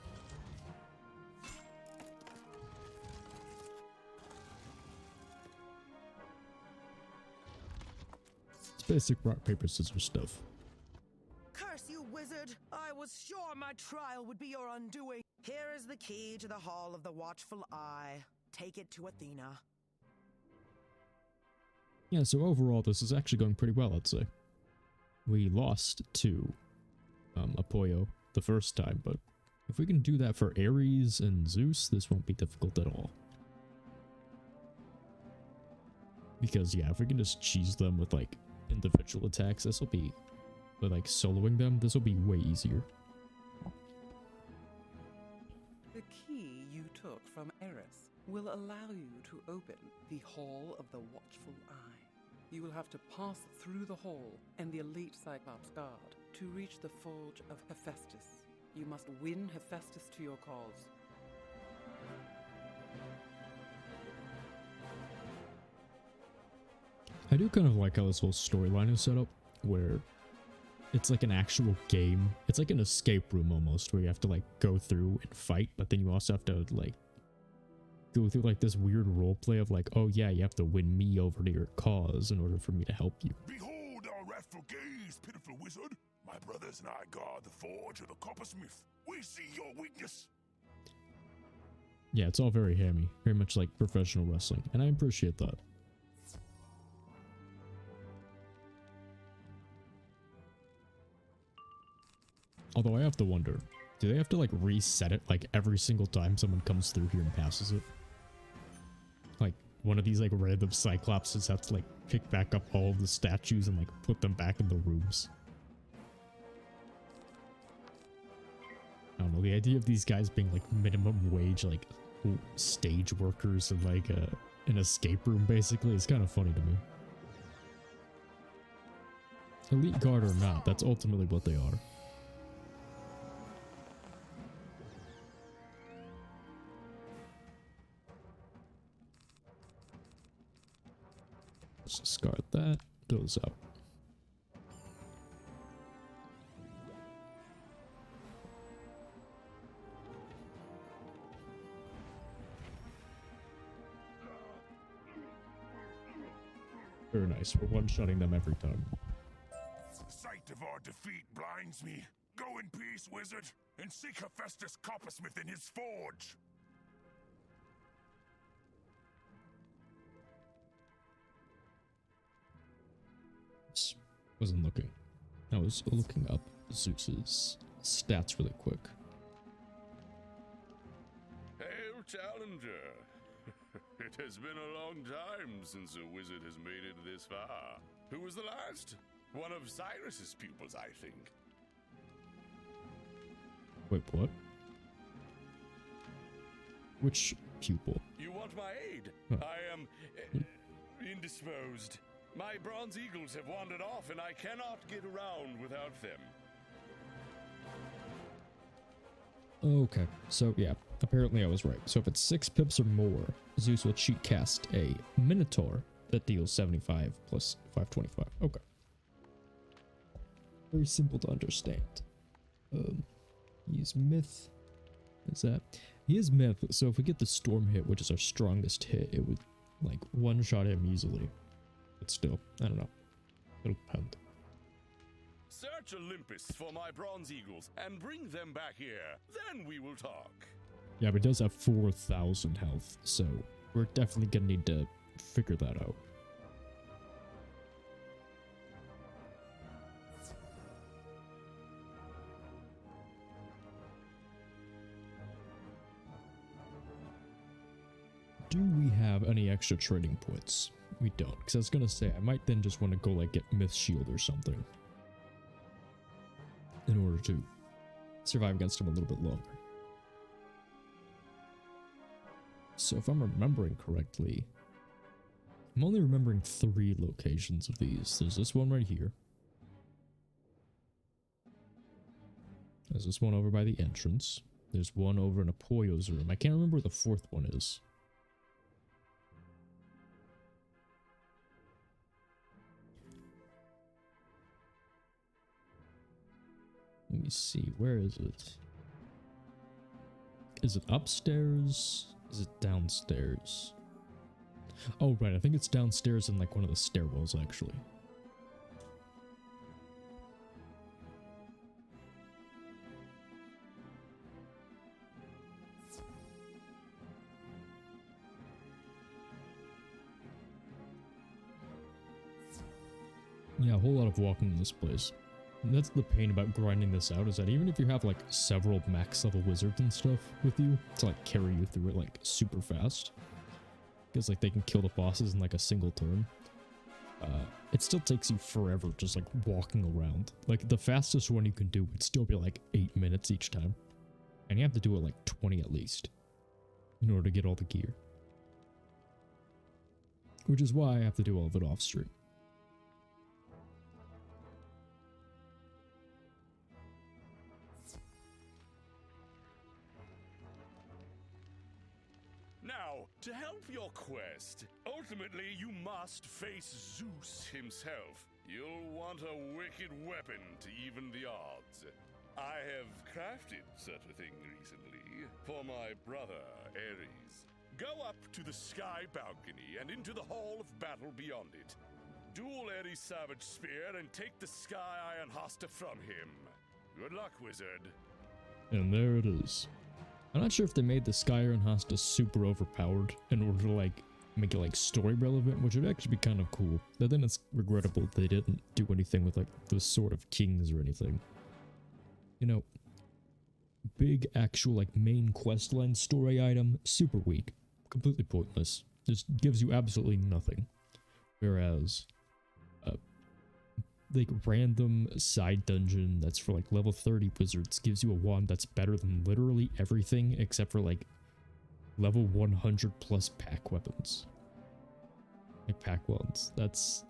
It's basic rock, paper, scissors stuff. Curse you, wizard! I was sure my trial would be your undoing. Here is the key to the Hall of the Watchful Eye. Take it to Athena. Yeah, so overall, this is actually going pretty well, I'd say. We lost to Apoyo the first time, but if we can do that for Ares and Zeus, this won't be difficult at all. Because, yeah, if we can just cheese them with, like, individual attacks, this will be, but, like, soloing them, this will be way easier. The key you took from Eris will allow you to open the Hall of the Watchful Eye. You will have to pass through the hall and the elite Cyclops Guard to reach the Forge of Hephaestus. You must win Hephaestus to your cause. I do kind of like how this whole storyline is set up, where it's like an actual game. It's like an escape room almost, where you have to like go through and fight, but then you also have to like go through like this weird role play of like, oh yeah, you have to win me over to your cause in order for me to help you. Behold our wrathful gaze, pitiful wizard. My brothers and I guard the forge of the coppersmith. We see your weakness. Yeah, it's all very hammy, very much like professional wrestling, and I appreciate that. Although I have to wonder, do they have to like reset it like every single time someone comes through here and passes it? Like one of these like random cyclopses have to like pick back up all of the statues and like put them back in the rooms. I don't know, the idea of these guys being like minimum wage like stage workers in like an escape room basically is kind of funny to me. Elite guard or not, that's ultimately what they are. Let's discard that, those out. Very nice, we're one-shotting them every time. The sight of our defeat blinds me. Go in peace, wizard, and seek Hephaestus coppersmith in his forge. Wasn't looking. I was looking up. Zeus's stats really quick. Hail, Challenger! It has been a long time since a wizard has made it this far. Who was the last? One of Cyrus's pupils, I think. Wait, what? Which pupil? You want my aid? Huh. I am indisposed. My bronze eagles have wandered off, and I cannot get around without them. Okay, so yeah, apparently I was right. So if it's 6 pips or more, Zeus will cheat cast a Minotaur that deals 75 plus 525. Okay. Very simple to understand. He's myth. Is that? He is myth, so if we get the storm hit, which is our strongest hit, it would like one-shot him easily. But still, I don't know. It'll depend. Search Olympus for my bronze eagles and bring them back here. Then we will talk. Yeah, but it does have 4,000 health, so we're definitely gonna need to figure that out. Do we have any extra trading points? We don't, because I was gonna say I might then just want to go like get Myth Shield or something in order to survive against him a little bit longer. So if I'm remembering correctly, I'm only remembering 3 locations of these. There's this one right here. There's this one over by the entrance. There's one over in Apoyo's room. I can't remember where the 4th one is. Let me see, where is it? Is it upstairs? Is it downstairs? Oh, right, I think it's downstairs in like one of the stairwells, actually. Yeah, a whole lot of walking in this place. And that's the pain about grinding this out, is that even if you have like several max level wizards and stuff with you to like carry you through it like super fast, because like they can kill the bosses in like a single turn, it still takes you forever just like walking around. Like the fastest one you can do would still be like 8 minutes each time, and you have to do it like 20 at least in order to get all the gear, which is why I have to do all of it off stream. Now, to help your quest, ultimately you must face Zeus himself. You'll want a wicked weapon to even the odds. I have crafted such a thing recently for my brother, Ares. Go up to the sky balcony and into the hall of battle beyond it. Duel Ares' savage spear and take the sky iron hosta from him. Good luck, wizard. And there it is. I'm not sure if they made the Sky Iron Hosta super overpowered in order to like make it like story relevant, which would actually be kind of cool. But then it's regrettable they didn't do anything with like the Sword of Kings or anything. You know, big actual like main questline story item, super weak, completely pointless. Just gives you absolutely nothing. Whereas like random side dungeon that's for like level 30 wizards gives you a wand that's better than literally everything except for like level 100 plus pack weapons. Like pack wands. That's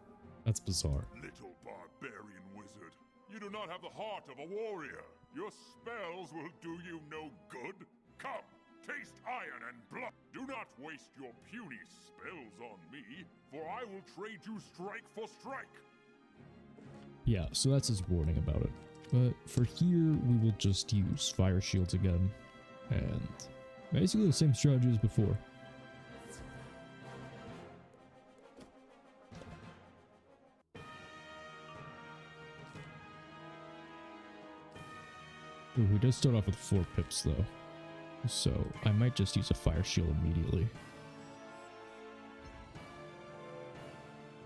bizarre. Little barbarian wizard, you do not have the heart of a warrior. Your spells will do you no good. Come, taste iron and blood. Do not waste your puny spells on me, for I will trade you strike for strike. Yeah, so that's his warning about it. But for here, we will just use fire shields again, and basically the same strategy as before. Ooh, he does start off with 4 pips though, so I might just use a fire shield immediately.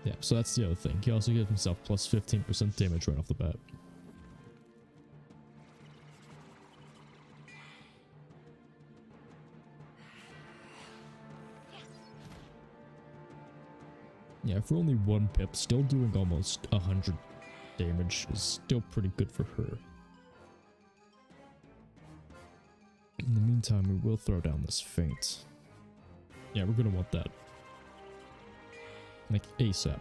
Yeah, so that's the other thing. He also gives himself plus 15% damage right off the bat. Yeah, for only 1 pip, still doing almost 100 damage is still pretty good for her. In the meantime, we will throw down this feint. Yeah, we're gonna want that. Like, ASAP.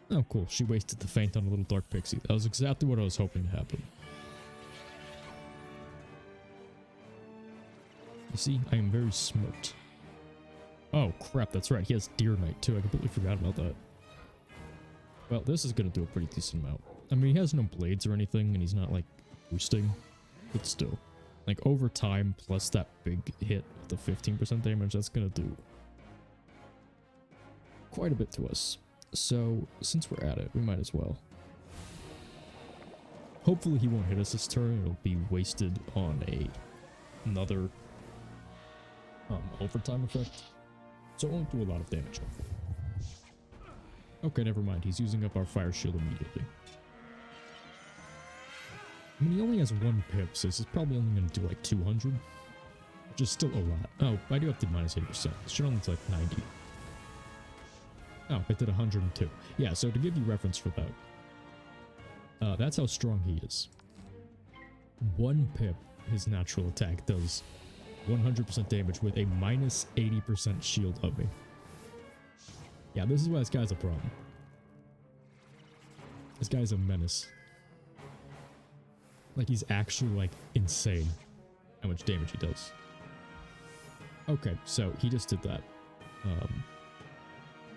Oh, cool. She wasted the feint on a little dark pixie. That was exactly what I was hoping to happen. You see, I am very smart. Oh, crap. That's right. He has Deer Knight, too. I completely forgot about that. Well, this is going to do a pretty decent amount. I mean, he has no blades or anything, and he's not, like, boosting. But still. Like, over time, plus that big hit with the 15% damage, that's going to do quite a bit to us. So, since we're at it, we might as well. Hopefully he won't hit us this turn. It'll be wasted on another overtime effect. So it won't do a lot of damage, hopefully. Okay, never mind. He's using up our fire shield immediately. I mean, he only has 1 pip, so this is probably only going to do like 200. Which is still a lot. Oh, I do have to minus 80%. This should only do like 90. Oh, it did 102. Yeah, so to give you reference for that, that's how strong he is. 1 pip, his natural attack does 100% damage with a minus 80% shield of me. Yeah, this is why this guy's a problem. This guy's a menace. Like, he's actually, like, insane how much damage he does. Okay, so he just did that.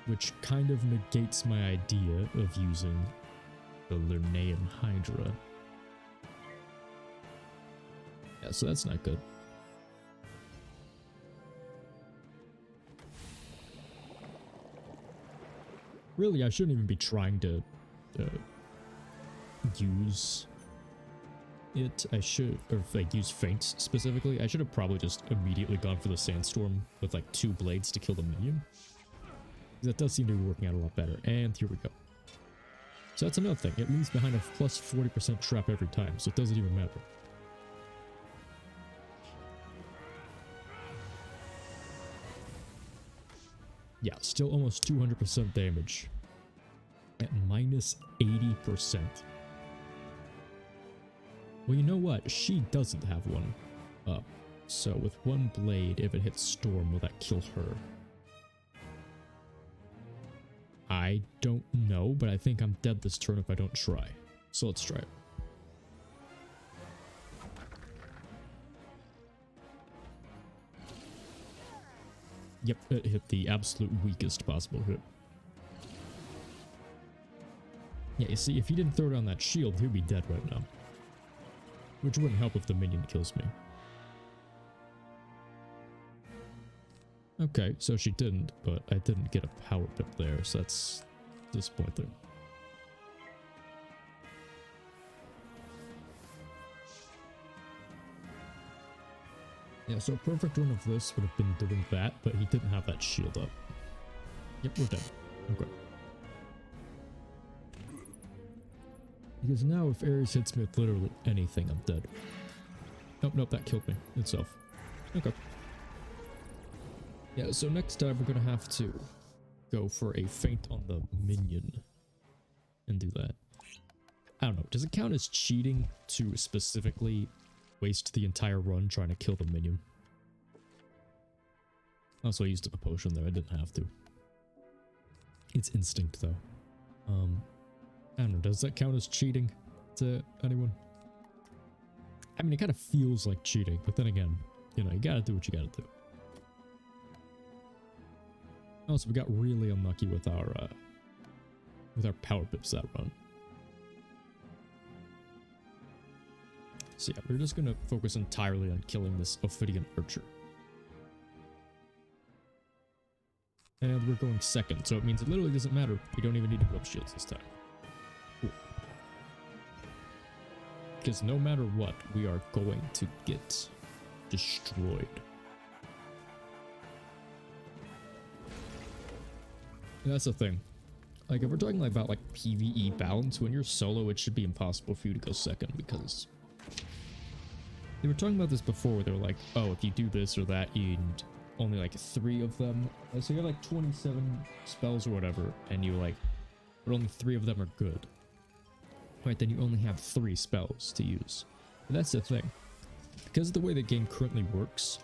Which kind of negates my idea of using the Lernaean Hydra. Yeah, so that's not good. Really, I shouldn't even be trying to use it. I should, or like use feints specifically. I should have probably just immediately gone for the sandstorm with like 2 blades to kill the minion. That does seem to be working out a lot better. And here we go. So that's another thing. It leaves behind a plus 40% trap every time, so it doesn't even matter. Yeah, still almost 200% damage. At minus 80%. Well, you know what? She doesn't have one up. So with 1 blade, if it hits Storm, will that kill her? I don't know, but I think I'm dead this turn if I don't try. So let's try it. Yep, it hit the absolute weakest possible hit. Yeah, you see, if he didn't throw down that shield, he'd be dead right now. Which wouldn't help if the minion kills me. Okay, so she didn't, but I didn't get a power pip there, so that's disappointing. Yeah, so a perfect run of this would have been doing that, but he didn't have that shield up. Yep, we're dead. Okay. Because now if Ares hits me with literally anything, I'm dead. Nope, nope, that killed me itself. Okay. Yeah, so next time we're gonna have to go for a feint on the minion and do that. I don't know, does it count as cheating to specifically waste the entire run trying to kill the minion? Also, I used up a potion there, I didn't have to. It's instinct though. I don't know, does that count as cheating to anyone? I mean, it kind of feels like cheating, but then again, you know, you gotta do what you gotta do. Also, we got really unlucky with our power pips that run. So yeah, we're just gonna focus entirely on killing this Ophidian Archer. And we're going second, so it means it literally doesn't matter. We don't even need to put up shields this time. Cool. Because no matter what, we are going to get destroyed. That's the thing. Like, if we're talking about like PvE balance, when you're solo, it should be impossible for you to go second because They were talking about this before where they were like, oh, if you do this or that, and only like 3 of them, so you got like 27 spells or whatever, and you like, but only 3 of them are good. Right, then you only have 3 spells to use. But that's the thing. Because of the way the game currently works,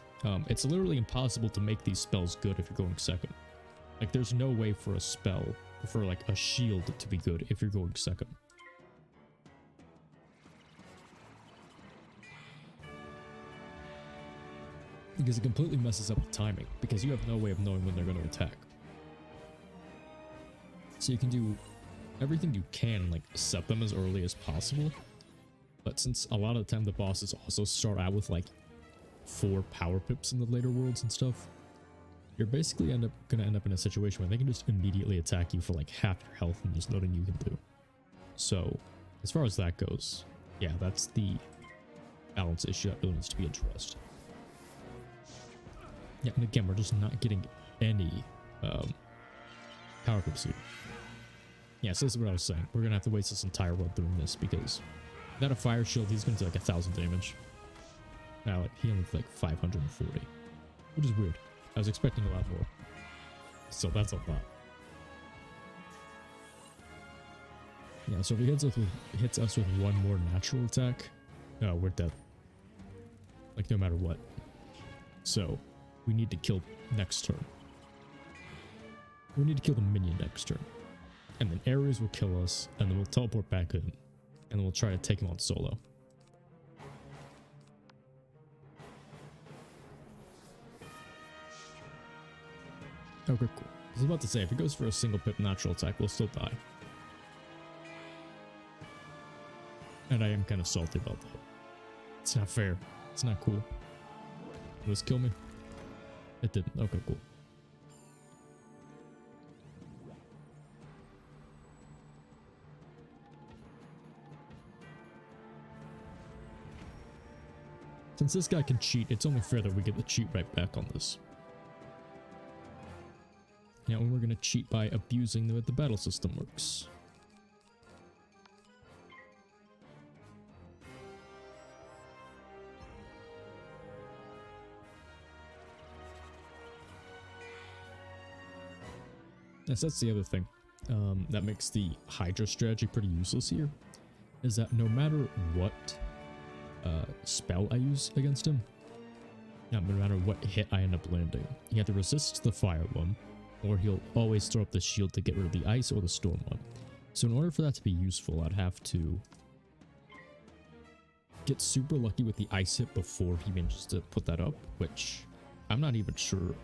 it's literally impossible to make these spells good if you're going second. Like, there's no way for a spell, for like a shield to be good if you're going second. Because it completely messes up the timing, because you have no way of knowing when they're going to attack. So you can do everything you can, like, set them as early as possible. But since a lot of the time the bosses also start out with, like, 4 power pips in the later worlds and stuff, you're basically gonna end up in a situation where they can just immediately attack you for, like, half your health and there's nothing you can do. So, as far as that goes, yeah, that's the balance issue that really needs to be addressed. Yeah, and again, we're just not getting any power pips here. Yeah, so this is what I was saying. We're gonna have to waste this entire run doing this because without a fire shield, he's gonna do like 1,000 damage. Now, like, he only did like 540, which is weird. I was expecting a lot more. So that's a lot. Yeah, so if he hits us with 1 more natural attack, we're dead. Like, no matter what. So we need to kill next turn. We need to kill the minion next turn. And then Ares will kill us, and then we'll teleport back in. And then we'll try to take him on solo. Okay, cool. I was about to say, if he goes for a single pip natural attack, we'll still die. And I am kind of salty about that. It's not fair. It's not cool. Will this kill me? It didn't. Okay, cool. Since this guy can cheat, it's only fair that we get the cheat right back on this. Yeah, and we're gonna cheat by abusing the way the battle system works. Yes, that's the other thing that makes the Hydra strategy pretty useless here, is that no matter what spell I use against him, no matter what hit I end up landing, he either resists the fire one, or he'll always throw up the shield to get rid of the ice or the storm one. So in order for that to be useful, I'd have to get super lucky with the ice hit before he manages to put that up, which I'm not even sure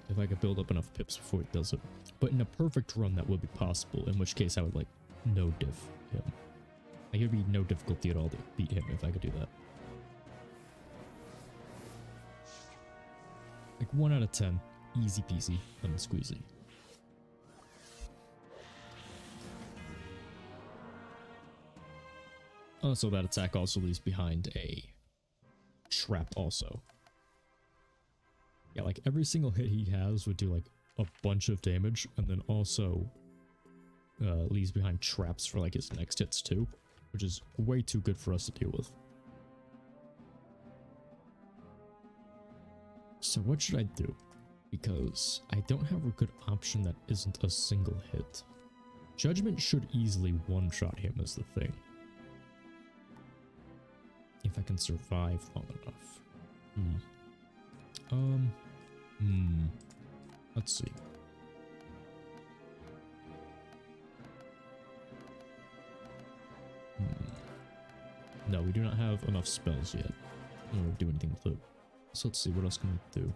if I could build up enough pips before he does it. But in a perfect run, that would be possible, in which case I would, like, no diff him. Like, it would be no difficulty at all to beat him if I could do that. Like, 1 out of 10. Easy peasy, lemon squeezy. Also, that attack also leaves behind a trap also. Yeah, like every single hit he has would do like a bunch of damage, and then also leaves behind traps for like his next hits too, which is way too good for us to deal with. So what should I do? Because I don't have a good option that isn't a single hit. Judgment should easily one-shot him is the thing. If I can survive long enough. Let's see. No, we do not have enough spells yet. I don't do anything with it. So let's see, what else can we do?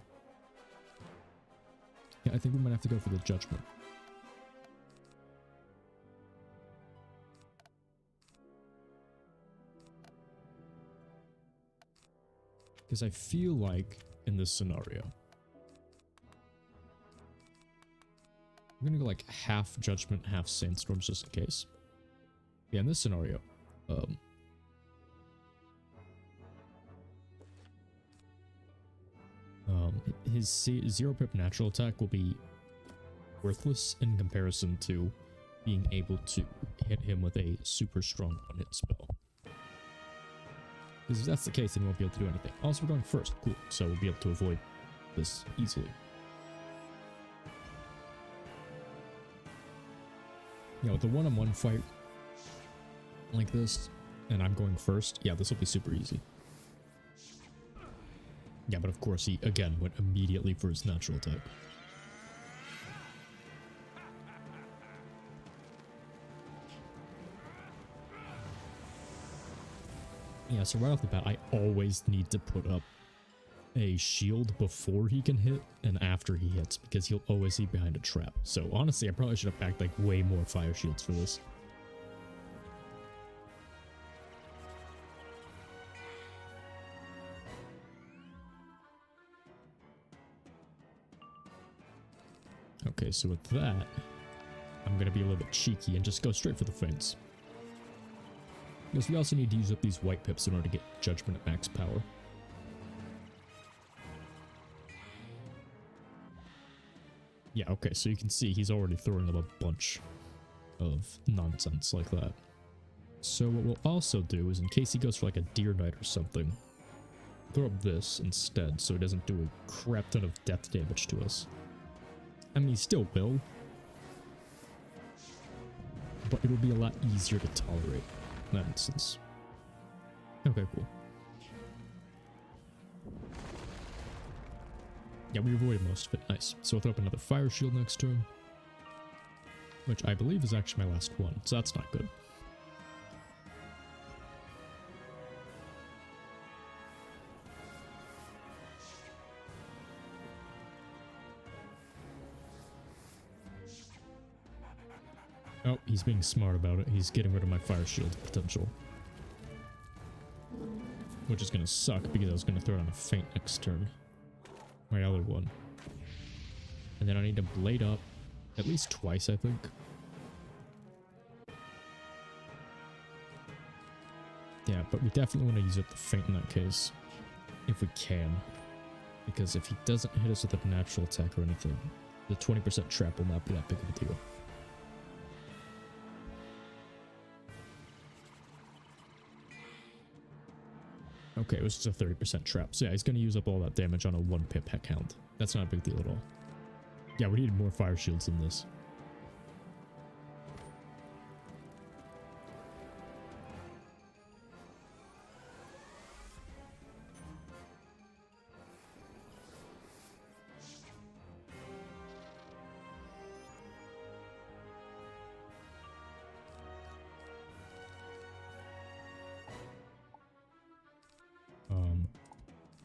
Yeah, I think we might have to go for the judgment. Because I feel like in this scenario, I'm gonna go like half judgment, half sandstorms just in case. Yeah, in this scenario, his 0 pip natural attack will be worthless in comparison to being able to hit him with a super strong 1-hit spell. Because if that's the case, then we won't be able to do anything. Also, we're going first. Cool. So we'll be able to avoid this easily. You know, with the one-on-one fight like this, and I'm going first, yeah, this will be super easy. Yeah, but of course he, again, went immediately for his natural attack. Yeah, so right off the bat, I always need to put up a shield before he can hit and after he hits, because he'll always be behind a trap. So honestly, I probably should have packed like way more fire shields for this. Okay, so with that, I'm going to be a little bit cheeky and just go straight for the feints. Because we also need to use up these white pips in order to get Judgment at max power. Yeah, okay, so you can see he's already throwing up a bunch of nonsense like that. So what we'll also do is, in case he goes for like a Deer Knight or something, throw up this instead so it doesn't do a crap ton of death damage to us. I mean, he still will, but it'll be a lot easier to tolerate in that instance. Okay, cool. Yeah, we avoided most of it. Nice. So we'll throw up another fire shield next turn, which I believe is actually my last one, so that's not good. Oh, he's being smart about it. He's getting rid of my fire shield potential. Which is going to suck because I was going to throw it on a feint next turn. My other one. And then I need to blade up at least twice, I think. Yeah, but we definitely want to use up the feint in that case. If we can. Because if he doesn't hit us with a natural attack or anything, the 20% trap will not be that big of a deal. Okay, it was just a 30% trap. So yeah, he's going to use up all that damage on a 1-pip heck hound. That's not a big deal at all. Yeah, we needed more fire shields than this.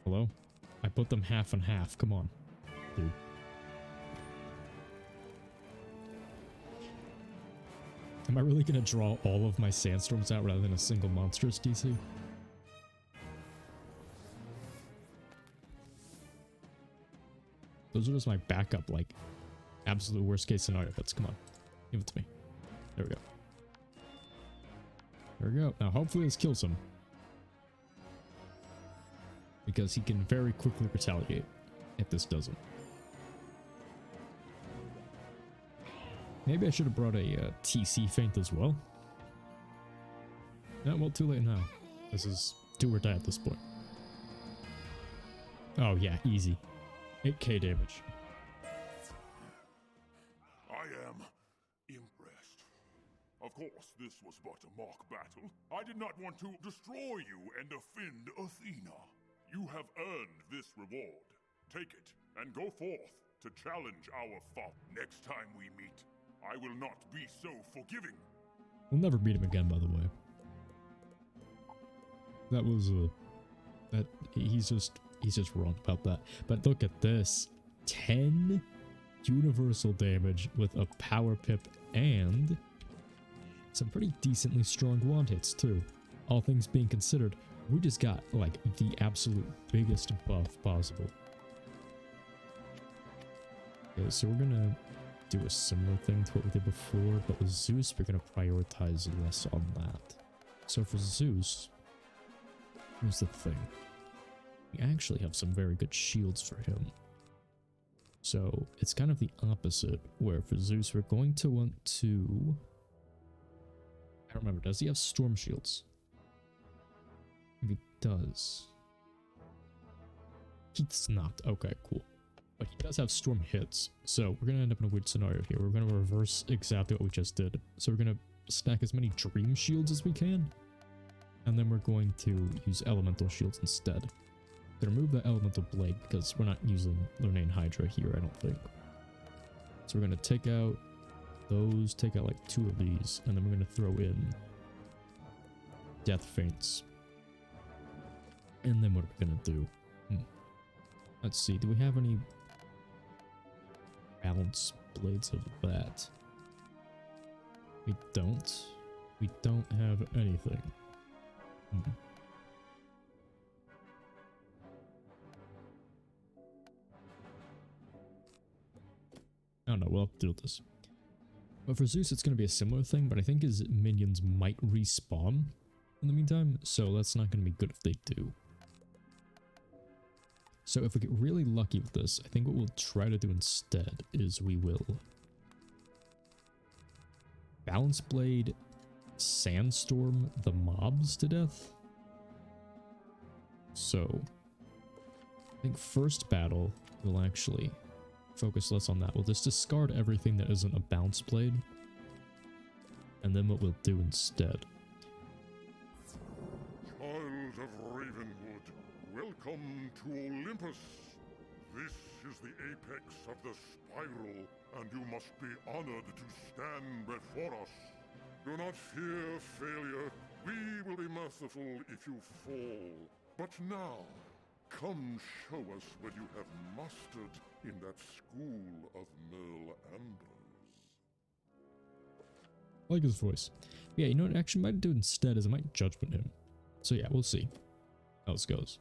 Hello? I put them half and half. Come on, dude. Am I really gonna draw all of my sandstorms out rather than a single monstrous DC? Those are just my backup, like, absolute worst case scenario hits. Come on. Give it to me. There we go. There we go. Now hopefully this kills him. Because he can very quickly retaliate if this doesn't. Maybe I should have brought a TC feint as well. No, well, too late now. This is do or die at this point. Oh yeah, easy. 8k damage. I am impressed. Of course, this was but a mock battle. I did not want to destroy you and offend Athena. You have earned this reward. Take it and go forth to challenge our foe. Next time we meet, I will not be so forgiving. We'll never beat him again, by the way. That was he's just wrong about that. But look at this. 10 universal damage with a power pip and some pretty decently strong wand hits too. All things being considered, we just got like the absolute biggest buff possible. Okay, so we're gonna do a similar thing to what we did before, but with Zeus, we're gonna prioritize less on that. So for Zeus, here's the thing. We actually have some very good shields for him. So it's kind of the opposite, where for Zeus, we're going to want to... I don't remember, does he have storm shields? does. He's not. Okay, cool. But he does have storm hits, so we're gonna end up in a weird scenario here. We're gonna reverse exactly what we just did. So we're gonna stack as many dream shields as we can, and then we're going to use elemental shields instead. Gonna remove the elemental blade because we're not using Lunane Hydra here, I don't think. So we're gonna take out those, take out like 2 of these, and then we're gonna throw in Death Feints. And then what are we gonna do? Let's see, do we have any balance blades of that? We don't. We don't have anything. I don't know, we'll have to deal with this. But for Zeus, it's going to be a similar thing, but I think his minions might respawn in the meantime, so that's not going to be good if they do. So if we get really lucky with this, I think what we'll try to do instead is we will Balance Blade Sandstorm the mobs to death. So I think first battle we'll actually focus less on that. We'll just discard everything that isn't a Bounce Blade. And then what we'll do instead. Child of Ravenwood, welcome to Olympus. This is the apex of the spiral, and you must be honored to stand before us. Do not fear failure. We will be merciful if you fall. But now, come show us what you have mastered in that school of Merle Ambers. I like his voice. Yeah, you know what I actually might do instead is I might judgment him. So yeah, we'll see how this goes.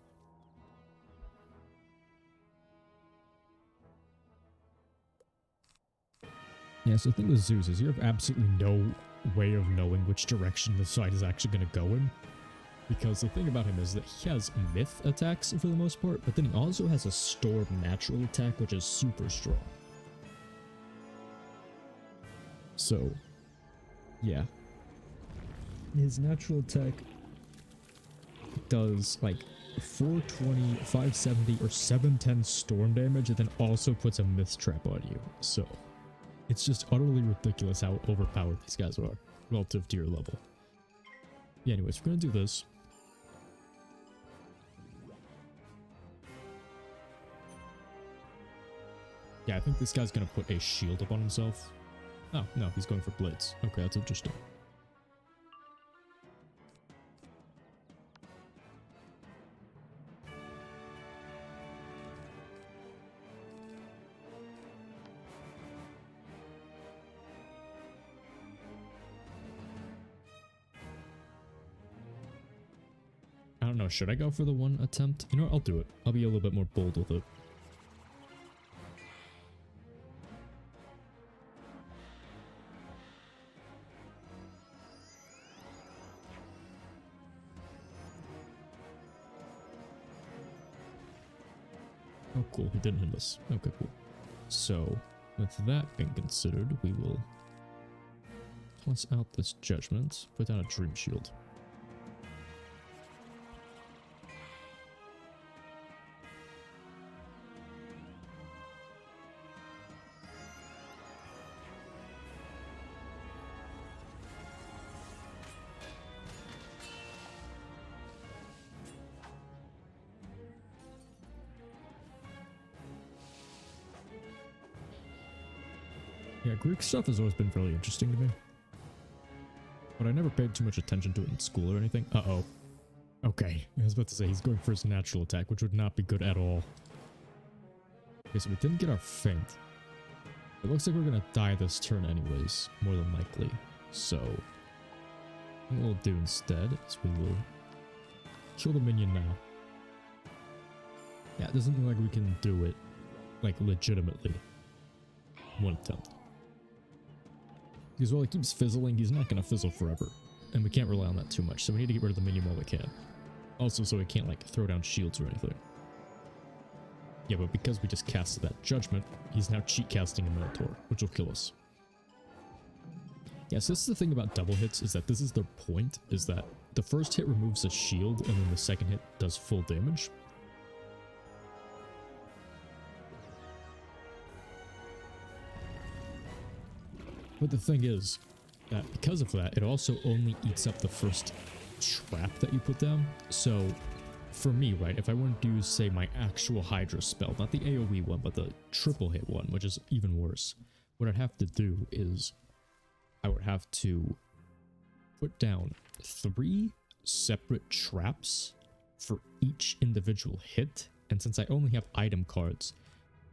Yeah, so the thing with Zeus is you have absolutely no way of knowing which direction the fight is actually going to go in. Because the thing about him is that he has myth attacks for the most part, but then he also has a storm natural attack, which is super strong. So, yeah. His natural attack does like 420, 570, or 710 storm damage, and then also puts a myth trap on you. So, it's just utterly ridiculous how overpowered these guys are relative to your level. Yeah, anyways, we're gonna do this. Yeah, I think this guy's gonna put a shield up on himself. Oh, no, he's going for blades. Okay, that's interesting. I don't know, should I go for the one attempt? You know what, I'll do it. I'll be a little bit more bold with it. Oh cool, he didn't hit us. Okay, cool. So, with that being considered, we will toss out this judgment, put down a dream shield. Yeah, Greek stuff has always been fairly interesting to me. But I never paid too much attention to it in school or anything. Uh-oh. Okay, I was about to say he's going for his natural attack, which would not be good at all. Okay, so we didn't get our feint. It looks like we're gonna die this turn anyways, more than likely. So, what we'll do instead is we will kill the minion now. Yeah, it doesn't look like we can do it, like, legitimately. One attempt. Because while he keeps fizzling, he's not going to fizzle forever. And we can't rely on that too much, so we need to get rid of the minion while we can. Also, so we can't, like, throw down shields or anything. Yeah, but because we just casted that judgment, he's now cheat casting a Minotaur, which will kill us. Yeah, so this is the thing about double hits, is that this is their point, is that the first hit removes a shield, and then the second hit does full damage. But the thing is that because of that, it also only eats up the first trap that you put down. So for me, right, if I wanted to use, say, my actual Hydra spell, not the AoE one, but the triple hit one, which is even worse, what I'd have to do is I would have to put down 3 separate traps for each individual hit. And since I only have item cards,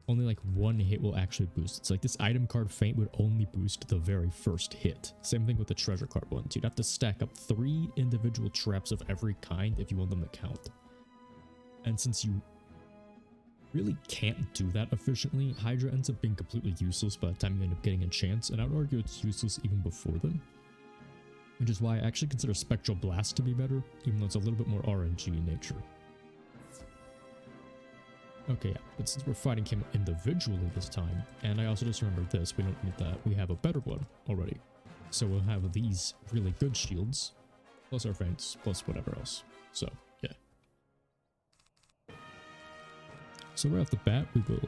only like 1 hit will actually boost. It's like this item card feint would only boost the very first hit. Same thing with the treasure card ones. You'd have to stack up 3 individual traps of every kind if you want them to count. And since you really can't do that efficiently, Hydra ends up being completely useless by the time you end up getting a chance, and I would argue it's useless even before then. Which is why I actually consider Spectral Blast to be better, even though it's a little bit more RNG in nature. Okay, yeah, but since we're fighting him individually this time, and I also just remembered this, we don't need that, we have a better one already. So we'll have these really good shields, plus our feints, plus whatever else. So, yeah. So right off the bat, we will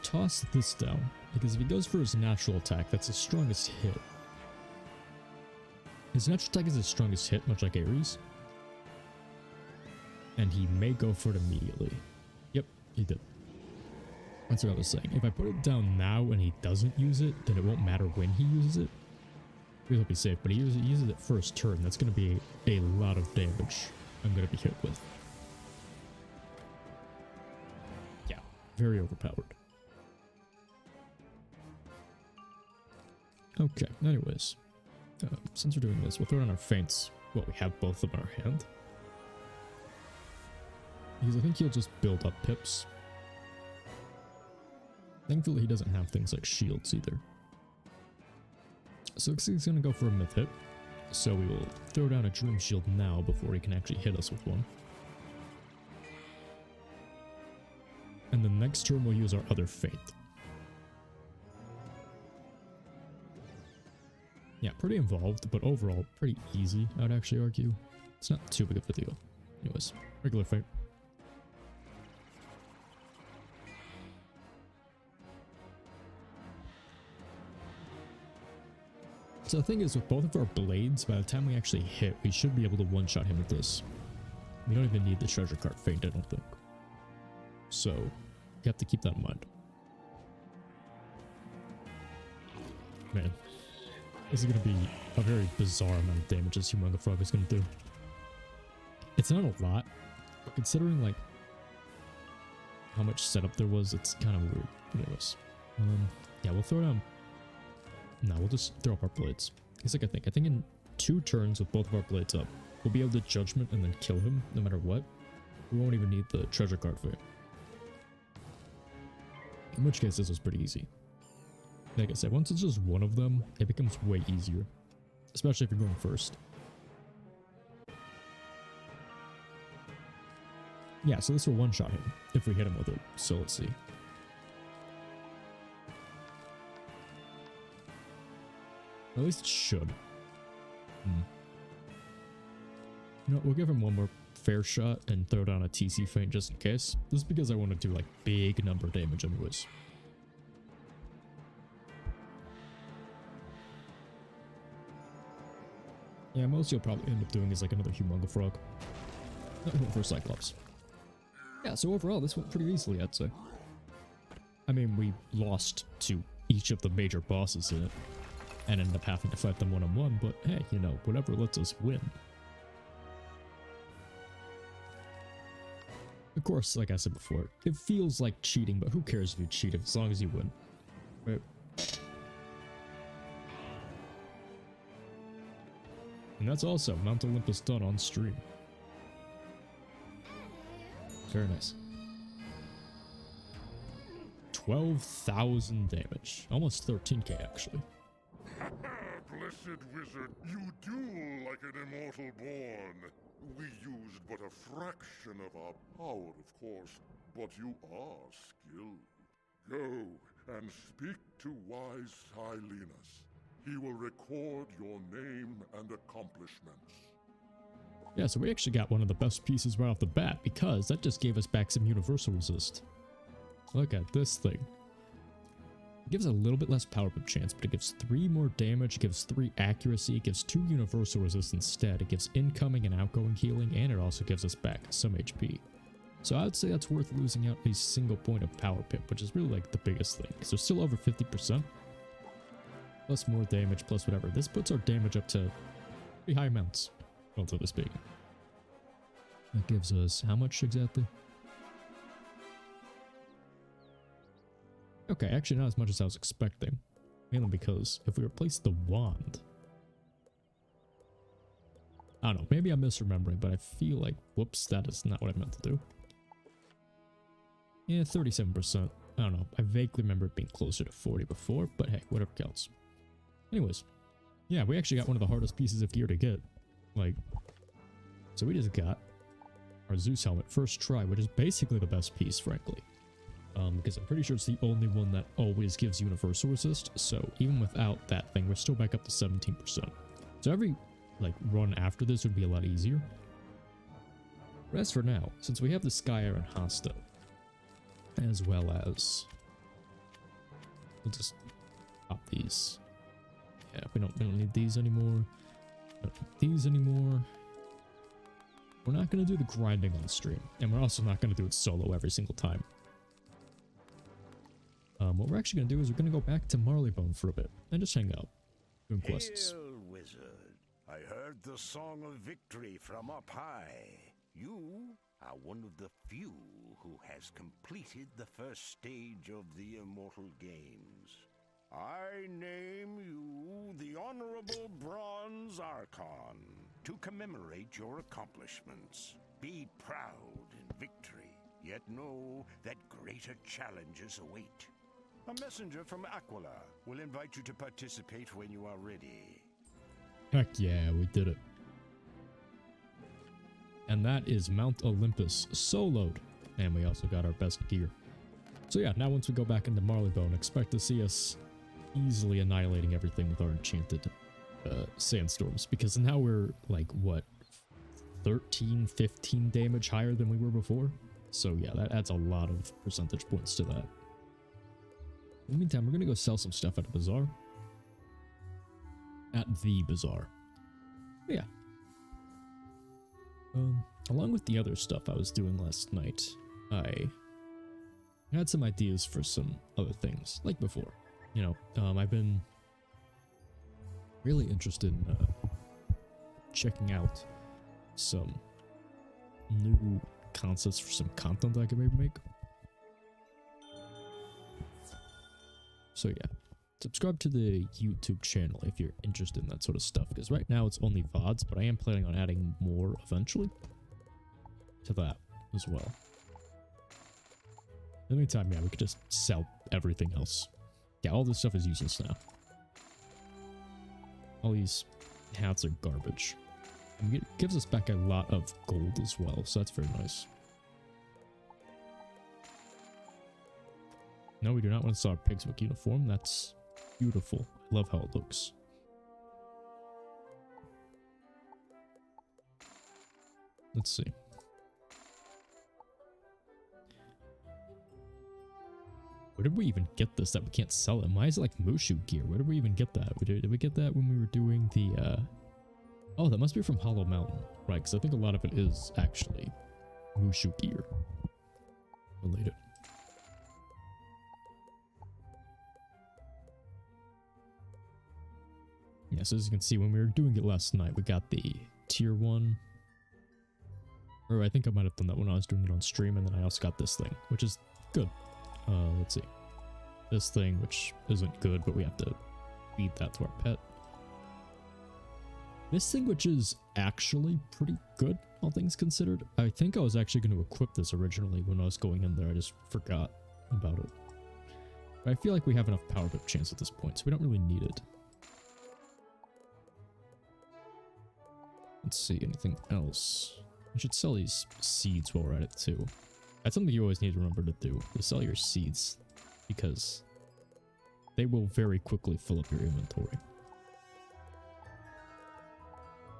toss this down, because if he goes for his natural attack, that's his strongest hit. His natural attack is his strongest hit, much like Ares. And he may go for it immediately. Yep, he did. That's what I was saying. If I put it down now and he doesn't use it, then it won't matter when he uses it. He'll be safe, but he uses it first turn. That's going to be a lot of damage I'm going to be hit with. Yeah, very overpowered. Okay, anyways. Since we're doing this, we'll throw down our feints. Well, we have both of them in our hand. Because I think he'll just build up pips. Thankfully, he doesn't have things like shields either. So looks like he's going to go for a myth hit. So we will throw down a dream shield now before he can actually hit us with one. And the next turn we'll use our other feint. Yeah, pretty involved, but overall pretty easy, I would actually argue. It's not too big of a deal. Anyways, regular feint. So the thing is, with both of our blades, by the time we actually hit, we should be able to one-shot him with this. We don't even need the treasure card feint, I don't think. So, you have to keep that in mind. Man, this is going to be a very bizarre amount of damage this Humongous Frog is going to do. It's not a lot, but considering like how much setup there was, it's kind of weird. Anyways, yeah, we'll throw down. No, we'll just throw up our blades. It's like I think in 2 turns with both of our blades up, we'll be able to judgment and then kill him no matter what. We won't even need the treasure card for it. In which case, this was pretty easy. Like I said, once it's just one of them, it becomes way easier. Especially if you're going first. Yeah, so this will one-shot him if we hit him with it. So let's see. At least it should. No, we'll give him one more fair shot and throw down a TC feint just in case. This is because I want to do like big number damage anyways. Yeah, most you'll probably end up doing is like another Humongous Frog. Not one for Cyclops. Yeah, so overall this went pretty easily, I'd say. I mean, we lost to each of the major bosses in it. And ended up having to fight them one-on-one, but hey, you know, whatever lets us win. Of course, like I said before, it feels like cheating, but who cares if you cheat as long as you win, right? And that's also Mount Olympus done on stream. Very nice. 12,000 damage. Almost 13k, actually. Blessed wizard, you duel like an immortal born. We used but a fraction of our power, of course, but you are skilled. Go and speak to wise Silenus. He will record your name and accomplishments. Yeah, so we actually got one of the best pieces right off the bat because that just gave us back some universal resist. Look at this thing. It gives a little bit less power pip chance, but it gives 3 more damage, it gives 3 accuracy, it gives 2 universal resist instead, it gives incoming and outgoing healing, and it also gives us back some HP. So I would say that's worth losing out a single point of power pip, which is really like the biggest thing. So still over 50%. Plus more damage, plus whatever. This puts our damage up to pretty high amounts, relatively speaking. That gives us how much exactly? Okay, actually not as much as I was expecting. Mainly because if we replace the wand... I don't know, maybe I'm misremembering, but I feel like, whoops, that is not what I meant to do. Yeah, 37%. I don't know, I vaguely remember it being closer to 40 before, but hey, whatever counts. Anyways, yeah, we actually got one of the hardest pieces of gear to get. Like, so we just got our Zeus Helmet first try, which is basically the best piece, frankly. Because I'm pretty sure it's the only one that always gives universal resist, so even without that thing, we're still back up to 17%. So every, like, run after this would be a lot easier. But as for now, since we have the Sky Iron Hasta, as well as... We'll just pop these. Yeah, we don't need these anymore. Don't need these anymore. We're not going to do the grinding on stream, and we're also not going to do it solo every single time. What we're actually going to do is we're going to go back to Marleybone for a bit and just hang out, doing quests. Hail, wizard. I heard the song of victory from up high. You are one of the few who has completed the first stage of the Immortal Games. I name you the Honorable Bronze Archon to commemorate your accomplishments. Be proud in victory, yet know that greater challenges await. A messenger from Aquila will invite you to participate when you are ready. Heck yeah, we did it. And that is Mount Olympus soloed. And we also got our best gear. So yeah, now once we go back into Marleybone, expect to see us easily annihilating everything with our enchanted sandstorms. Because now we're like, what, 13, 15 damage higher than we were before? So yeah, that adds a lot of percentage points to that. In the meantime, we're going to go sell some stuff at a bazaar. At the bazaar. But yeah. Along with the other stuff I was doing last night, I had some ideas for some other things, like before. You know, I've been really interested in checking out some new concepts for some content I could maybe make. So yeah, subscribe to the YouTube channel if you're interested in that sort of stuff, because right now it's only VODs, but I am planning on adding more eventually to that as well. In the meantime, yeah, we could just sell everything else. Yeah, all this stuff is useless now. All these hats are garbage. And it gives us back a lot of gold as well, so that's very nice. No, we do not want to sell our Pigswick uniform. That's beautiful. I love how it looks. Let's see. Where did we even get this that we can't sell it? Why is it like Mushu gear? Where did we even get that? Did we get that when we were doing the, Oh, that must be from Hollow Mountain. Right, because I think a lot of it is actually Mushu gear related. Yeah, so as you can see, when we were doing it last night, we got the tier 1. Or I think I might have done that when I was doing it on stream, and then I also got this thing, which is good. Let's see. This thing, which isn't good, but we have to feed that to our pet. This thing, which is actually pretty good, all things considered. I think I was actually going to equip this originally when I was going in there. I just forgot about it. But I feel like we have enough power pip chance at this point, so we don't really need it. Let's see, anything else? We should sell these seeds while we're at it too. That's something you always need to remember to do, is sell your seeds, because they will very quickly fill up your inventory.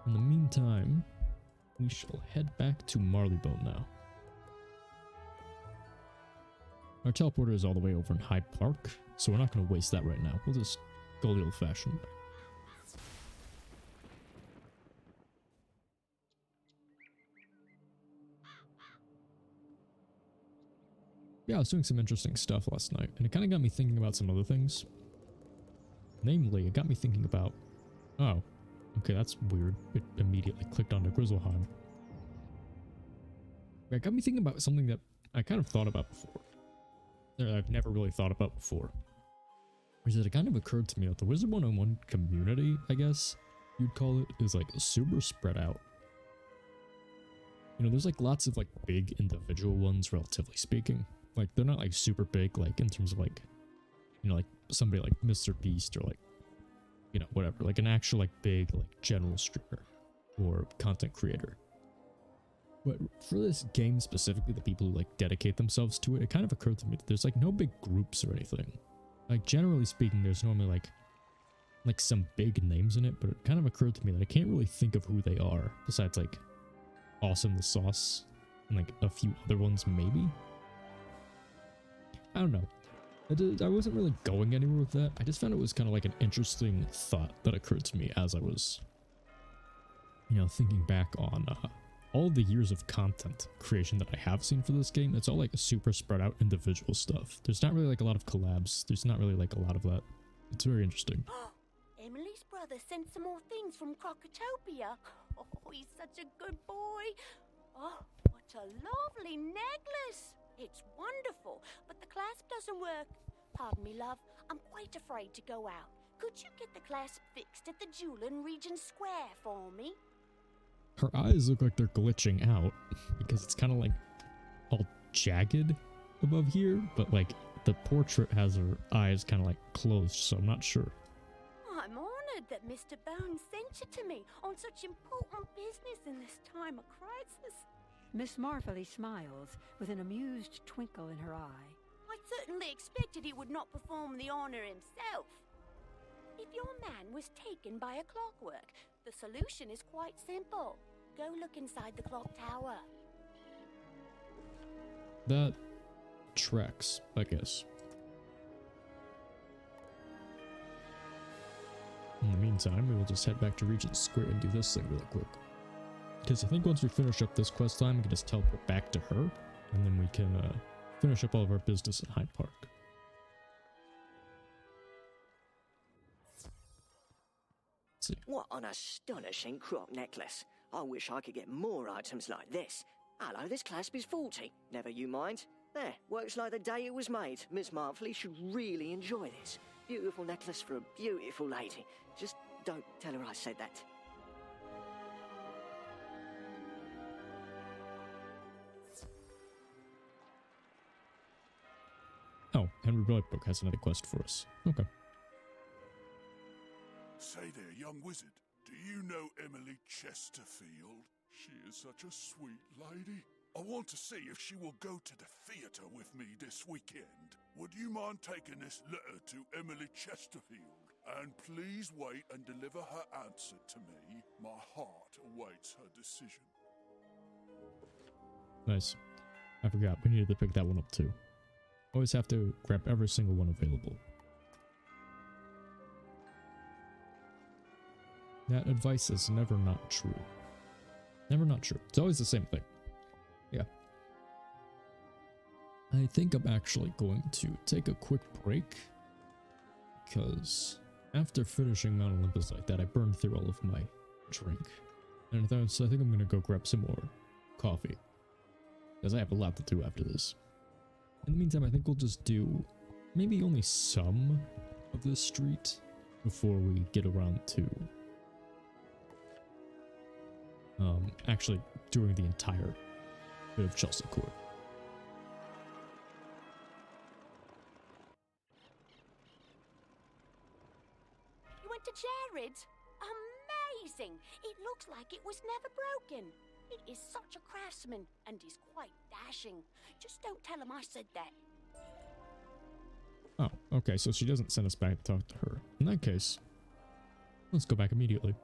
In the meantime, we shall head back to Marleybone now. Our teleporter is all the way over in Hyde Park, so we're not going to waste that right now. We'll just go the old-fashioned way. Yeah, I was doing some interesting stuff last night, and it kind of got me thinking about some other things. Namely, it got me thinking about, oh, okay, that's weird. It immediately clicked onto Grizzleheim. It got me thinking about something that I kind of thought about before. That I've never really thought about before. Which is that it kind of occurred to me that the Wizard101 community, I guess you'd call it, is like super spread out. You know, there's like lots of like big individual ones, relatively speaking. Like, they're not like super big, like in terms of like, you know, like somebody like Mr. Beast or like, you know, whatever, like an actual like big like general streamer or content creator. But for this game specifically, the people who like dedicate themselves to it, it kind of occurred to me that there's like no big groups or anything. Like generally speaking, there's normally like some big names in it, but it kind of occurred to me that I can't really think of who they are besides like Awesome the Sauce and like a few other ones maybe. I don't know. I wasn't really going anywhere with that. I just found it was kind of like an interesting thought that occurred to me as I was, you know, thinking back on all the years of content creation that I have seen for this game. It's all like super spread out individual stuff. There's not really like a lot of collabs. There's not really like a lot of that. It's very interesting. Emily's brother sent some more things from Crocotopia. Oh, he's such a good boy. Oh, what a lovely necklace. It's wonderful, but the clasp doesn't work. Pardon me, love. I'm quite afraid to go out. Could you get the clasp fixed at the jeweler in Regent Square for me? Her eyes look like they're glitching out because it's kind of like all jagged above here, but like the portrait has her eyes kind of like closed, so I'm not sure. I'm honored that Mr. Bones sent you to me on such important business in this time of crisis. Miss Marfley smiles with an amused twinkle in her eye. I certainly expected he would not perform the honor himself. If your man was taken by a clockwork, the solution is quite simple. Go look inside the clock tower. That tracks, I guess. In the meantime, we will just head back to Regent Square and do this thing really quick. Because I think once we finish up this quest line, we can just teleport back to her, and then we can finish up all of our business at Hyde Park. Let's see. What an astonishing croc necklace. I wish I could get more items like this. Hello, this clasp is faulty. Never you mind. There, works like the day it was made. Miss Marfley should really enjoy this. Beautiful necklace for a beautiful lady. Just don't tell her I said that. Oh, Henry Book has another quest for us. Okay. Say there, young wizard, do you know Emily Chesterfield? She is such a sweet lady. I want to see if she will go to the theatre with me this weekend. Would you mind taking this letter to Emily Chesterfield? And please wait and deliver her answer to me. My heart awaits her decision. Nice. I forgot, we needed to pick that one up too. Always have to grab every single one available. That advice is never not true. Never not true. It's always the same thing. Yeah. I think I'm actually going to take a quick break, because after finishing Mount Olympus like that, I burned through all of my drink. And so I think I'm going to go grab some more coffee, because I have a lot to do after this. In the meantime, I think we'll just do maybe only some of this street before we get around to actually doing the entire bit of Chelsea Court. You went to Jared's? Amazing! It looks like it was never broken. He is such a craftsman, and he's quite dashing. Just don't tell him I said that. Oh, okay, so she doesn't send us back to talk to her. In that case, let's go back immediately.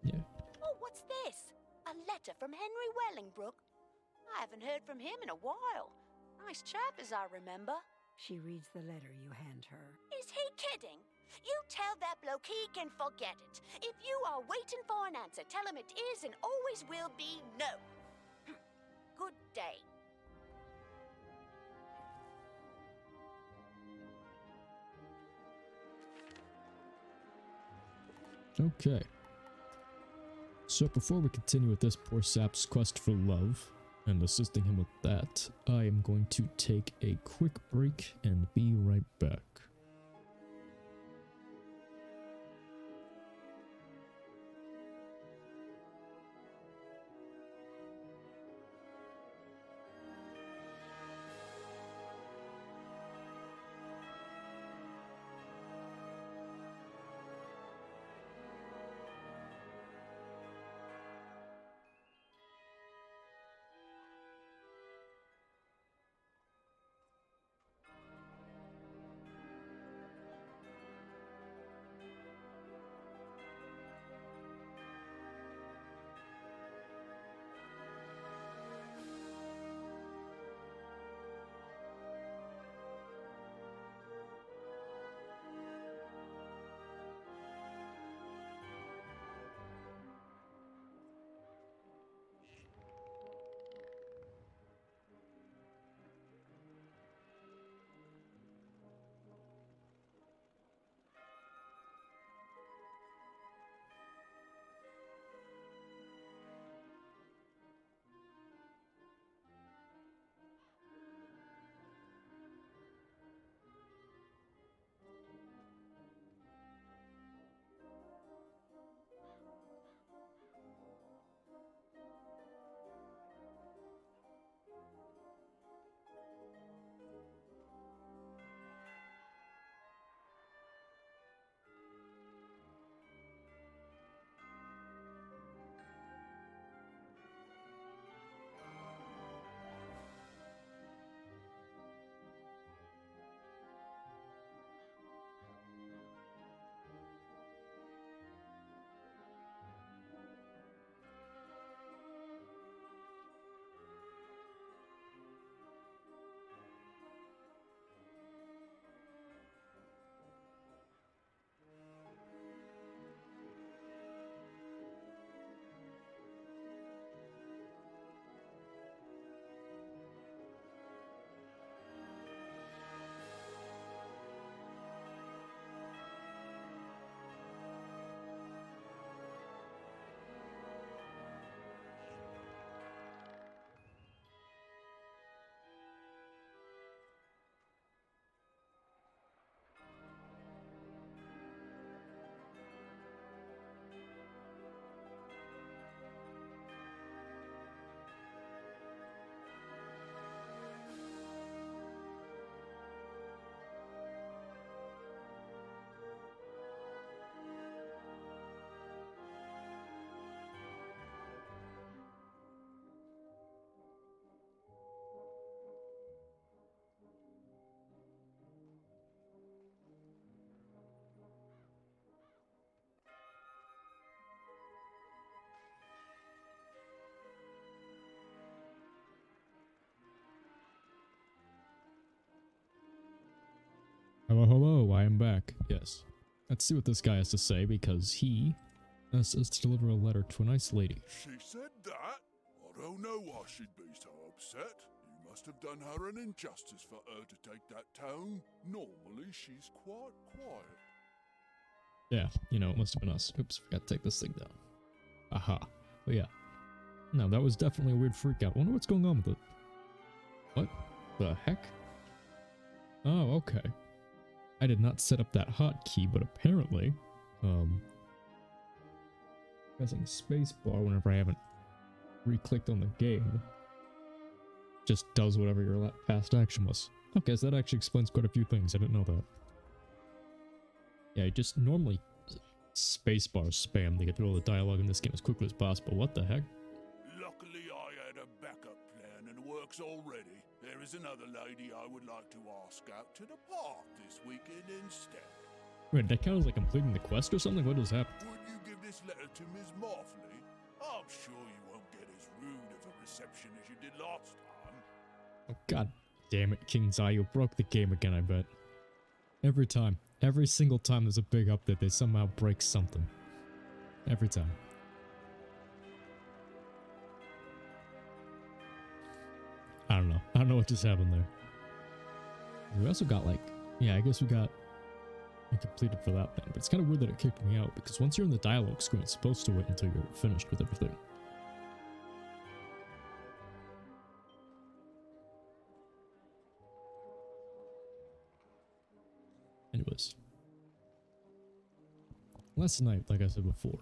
Yeah. Oh, what's this? A letter from Henry Wellingbrook? I haven't heard from him in a while. Nice chap, as I remember. She reads the letter you hand her. Is he kidding? You tell that bloke he can forget it. If you are waiting for an answer, tell him it is and always will be no. Good day. Okay. So before we continue with this poor sap's quest for love and assisting him with that, I am going to take a quick break and be right back. Hello, hello, I am back. Yes. Let's see what this guy has to say, because he asks us to deliver a letter to a nice lady. She said that? I don't know why she'd be so upset. You must have done her an injustice for her to take that tone. Normally, she's quite quiet. Yeah, you know, it must have been us. Oops, forgot to take this thing down. Aha. But yeah. No, that was definitely a weird freak out. I wonder what's going on with it. What the heck? Oh, okay. I did not set up that hotkey, but apparently, pressing spacebar whenever I haven't re-clicked on the game just does whatever your past action was. Okay, so that actually explains quite a few things. I didn't know that. Yeah, just normally spacebar spam to get through all the dialogue in this game as quickly as possible. What the heck? Luckily, I had a backup plan and it works already. There is another lady I would like to ask out to the park this weekend instead. Wait, that count as like completing the quest or something? What does happen? Would you give this letter to Miss Marfley? I'm sure you won't get as rude of a reception as you did last time. Oh, god damn it, King's Eye, you broke the game again, I bet. Every time. Every single time there's a big update, they somehow break something. Every time. I don't know. I don't know what just happened there. We also got like, yeah, I guess we got completed for that thing, but it's kind of weird that it kicked me out because once you're in the dialogue screen, it's supposed to wait until you're finished with everything. Anyways, last night, like I said before,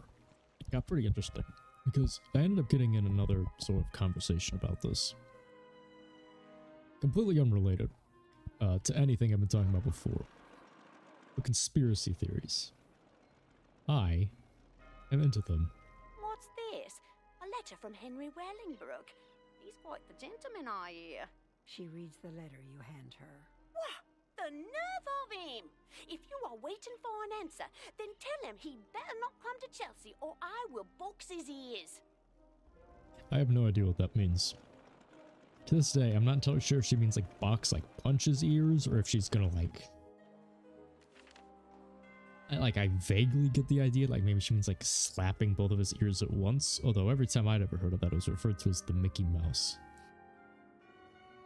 it got pretty interesting because I ended up getting in another sort of conversation about this. Completely unrelated to anything I've been talking about before. The conspiracy theories. I am into them. What's this? A letter from Henry Wellingbrook. He's quite the gentleman, I hear. She reads the letter you hand her. Wah! The nerve of him! If you are waiting for an answer, then tell him he'd better not come to Chelsea or I will box his ears. I have no idea what that means. To this day, I'm not entirely sure if she means like box, like punch his ears, or if she's gonna like... I vaguely get the idea, like maybe she means like slapping both of his ears at once, although every time I'd ever heard of that it was referred to as the Mickey Mouse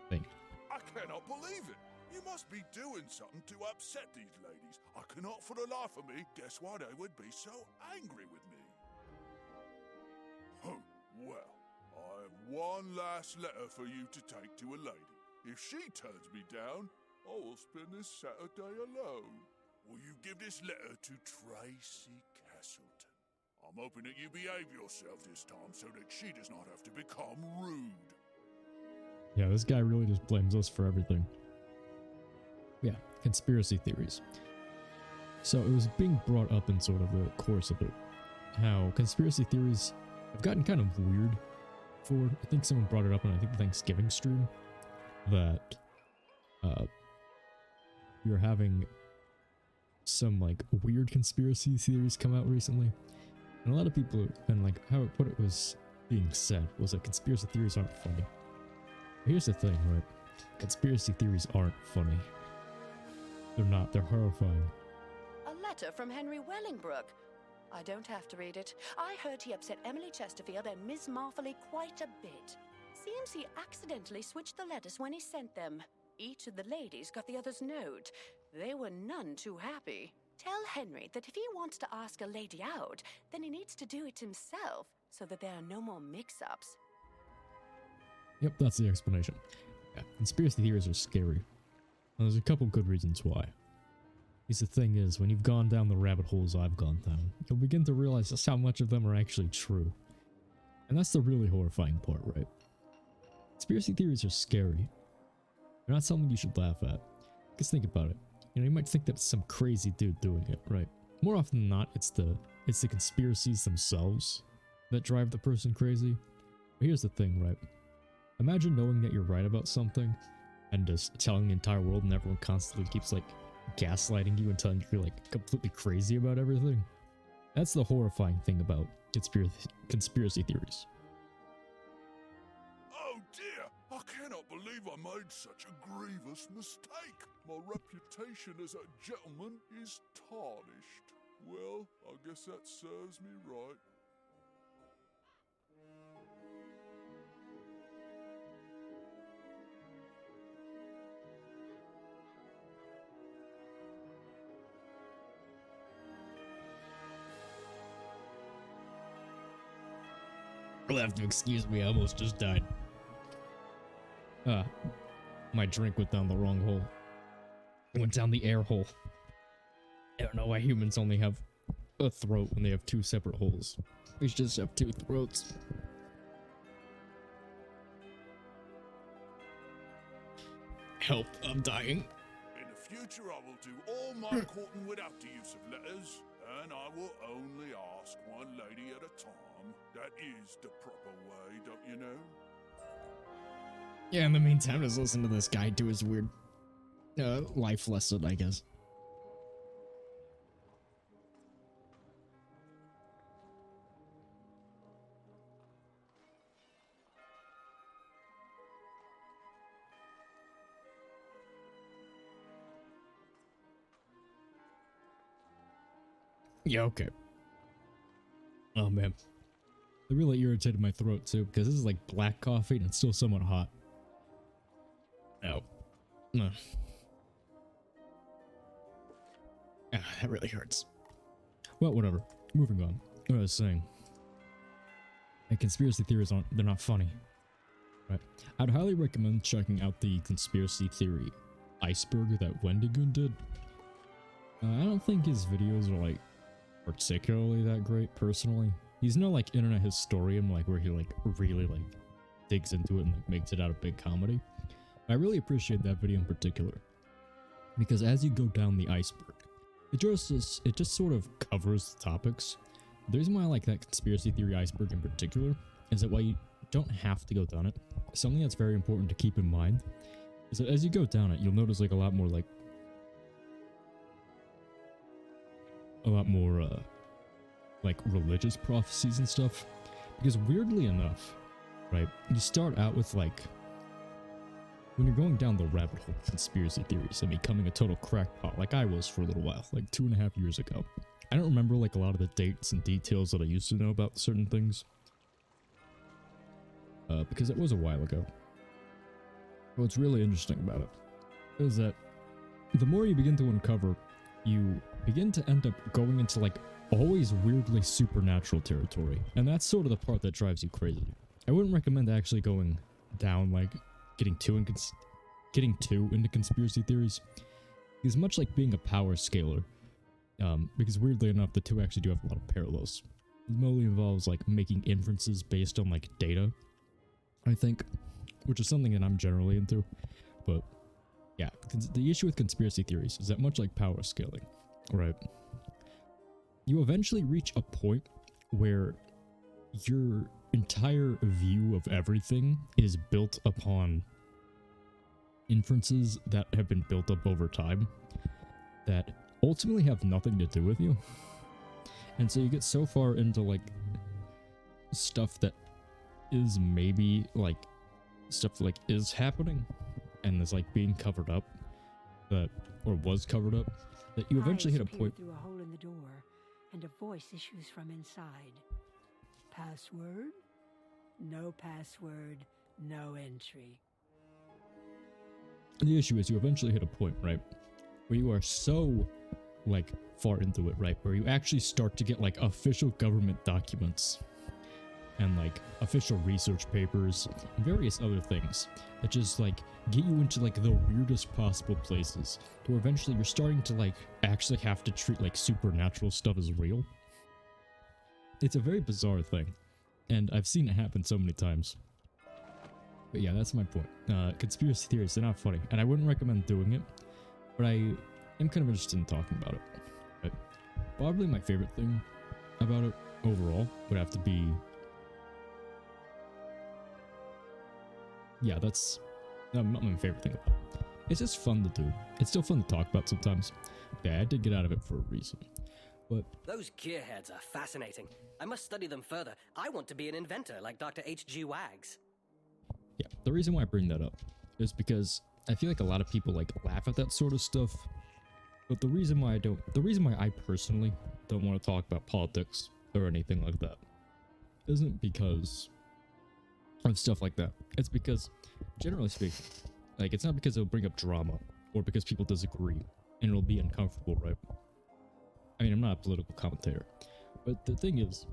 thing. I cannot believe it. You must be doing something to upset these ladies. I cannot for the life of me guess why they would be so angry with me. Well, I have one last letter for you to take to a lady. If she turns me down, I will spend this Saturday alone. Will you give this letter to Tracy Castleton? I'm hoping that you behave yourself this time so that she does not have to become rude. Yeah, this guy really just blames us for everything. Yeah, conspiracy theories. So it was being brought up in sort of the course of it, how conspiracy theories have gotten kind of weird for, I think someone brought it up on I think the Thanksgiving stream, that you're having some like weird conspiracy theories come out recently, and a lot of people, and like what it was being said was that conspiracy theories aren't funny. Here's the thing, right? Conspiracy theories aren't funny. They're not. They're horrifying. A letter from Henry Wellingbrook. I don't have to read it. I heard he upset Emily Chesterfield and Miss Marfley quite a bit. Seems he accidentally switched the letters when he sent them. Each of the ladies got the other's note. They were none too happy. Tell Henry that if he wants to ask a lady out, then he needs to do it himself, so that there are no more mix-ups. Yep, that's the explanation. Yeah, conspiracy theories are scary. And there's a couple good reasons why. Because the thing is, when you've gone down the rabbit holes I've gone down, you'll begin to realize just how much of them are actually true. And that's the really horrifying part, right? Conspiracy theories are scary. They're not something you should laugh at. Because think about it. You know, you might think that it's some crazy dude doing it, right? More often than not, it's the conspiracies themselves that drive the person crazy. But here's the thing, right? Imagine knowing that you're right about something and just telling the entire world and everyone constantly keeps like gaslighting you and telling you you're like completely crazy about everything. That's the horrifying thing about conspiracy theories. Oh dear, I cannot believe I made such a grievous mistake. My reputation as a gentleman is tarnished. Well, I guess that serves me right. You'll have to excuse me, I almost just died. My drink went down the wrong hole. It went down the air hole. I don't know why humans only have a throat when they have two separate holes. We should just have two throats. Help, I'm dying. In the future, I will do all my courting without the use of letters, and I will only ask one lady at a time. That is the proper way, don't you know? Yeah, in the meantime, just listen to this guy do his weird life lesson, I guess. Yeah, okay. Oh man. It really irritated my throat too, because this is like black coffee and it's still somewhat hot. No. No. Ah, that really hurts. Well, whatever. Moving on. What I was saying. And conspiracy theories they're not funny. Right? I'd highly recommend checking out the conspiracy theory iceberg that Wendigoon did. I don't think his videos are like particularly that great personally. He's no like internet historian like where he like really like digs into it and like makes it out a big comedy. I really appreciate that video in particular because as you go down the iceberg, it just sort of covers the topics. The reason why I like that conspiracy theory iceberg in particular is that while you don't have to go down it, something that's very important to keep in mind is that as you go down it, you'll notice like a lot more like religious prophecies and stuff, because weirdly enough, right, you start out with like, when you're going down the rabbit hole of conspiracy theories and becoming a total crackpot like I was for a little while, like 2.5 years ago. I don't remember like a lot of the dates and details that I used to know about certain things, because it was a while ago. What's really interesting about it is that the more you begin to uncover, you begin to end up going into like always weirdly supernatural territory, and that's sort of the part that drives you crazy. I wouldn't recommend actually going down like getting too into conspiracy theories, because much like being a power scaler, because weirdly enough the two actually do have a lot of parallels. It mostly involves like making inferences based on like data, I think, which is something that I'm generally into. But yeah, the issue with conspiracy theories is that much like power scaling, right, you eventually reach a point where your entire view of everything is built upon inferences that have been built up over time that ultimately have nothing to do with you. And so you get so far into like stuff that is maybe like stuff like is happening and is like being covered up, that or was covered up, that you eventually hit a point through a hole in the door, and a voice issues from inside. Password? No password, no entry. The issue is you eventually hit a point, right, where you are so like far into it, right, where you actually start to get like official government documents and like official research papers and various other things that just like get you into like the weirdest possible places, where eventually you're starting to like actually have to treat like supernatural stuff as real. It's a very bizarre thing, and I've seen it happen so many times. But yeah, that's my point. Conspiracy theories, they're not funny, and I wouldn't recommend doing it, but I am kind of interested in talking about it. But probably my favorite thing about it overall would have to be, yeah, that's not my favorite thing about it. It's just fun to do. It's still fun to talk about sometimes. Yeah, I did get out of it for a reason. But those gearheads are fascinating. I must study them further. I want to be an inventor like Dr. H.G. Wags. Yeah, the reason why I bring that up is because I feel like a lot of people like laugh at that sort of stuff. But the reason why I personally don't want to talk about politics or anything like that isn't because of stuff like that. It's because, generally speaking, like, it's not because it'll bring up drama or because people disagree and it'll be uncomfortable, right? I mean, I'm not a political commentator, but the thing is,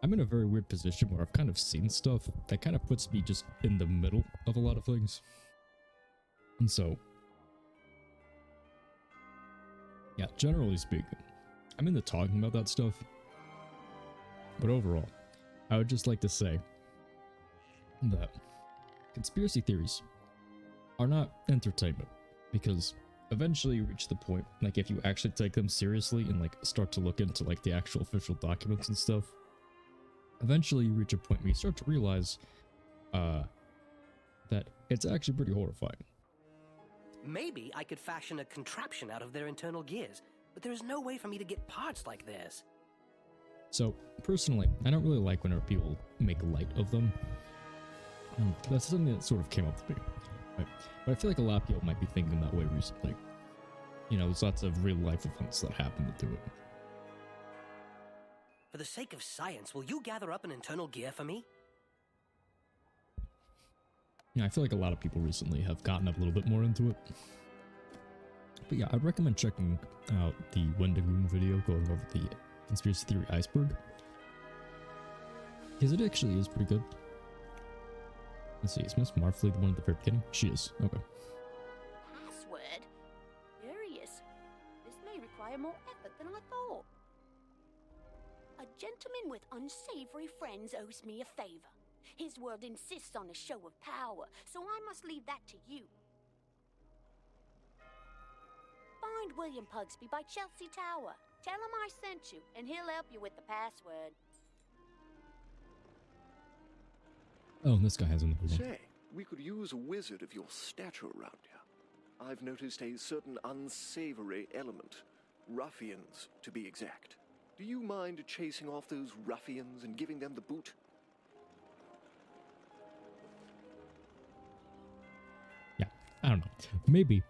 I'm in a very weird position where I've kind of seen stuff that kind of puts me just in the middle of a lot of things. And so, yeah, generally speaking, I'm into talking about that stuff. But overall, I would just like to say that conspiracy theories are not entertainment, because eventually you reach the point, like, if you actually take them seriously and like start to look into like the actual official documents and stuff, eventually you reach a point where you start to realize that it's actually pretty horrifying. Maybe I could fashion a contraption out of their internal gears, but there's no way for me to get parts like theirs. So, personally, I don't really like whenever people make light of them. That's something that sort of came up to me. Right? But I feel like a lot of people might be thinking that way recently. You know, there's lots of real life events that happen to do it. For the sake of science, will you gather up an internal gear for me? Yeah, I feel like a lot of people recently have gotten a little bit more into it. But yeah, I'd recommend checking out the Wendigoon video going over the conspiracy theory iceberg. Because it actually is pretty good. Let's see, is Miss Marfley the one at the very beginning? She is, okay. Password? Curious. This may require more effort than I thought. A gentleman with unsavory friends owes me a favor. His world insists on a show of power, so I must leave that to you. Find William Pugsby by Chelsea Tower. Tell him I sent you, and he'll help you with the password. Oh, and this guy has another one. Say, we could use a wizard of your stature around here. I've noticed a certain unsavory element. Ruffians, to be exact. Do you mind chasing off those ruffians and giving them the boot? Yeah, I don't know. Maybe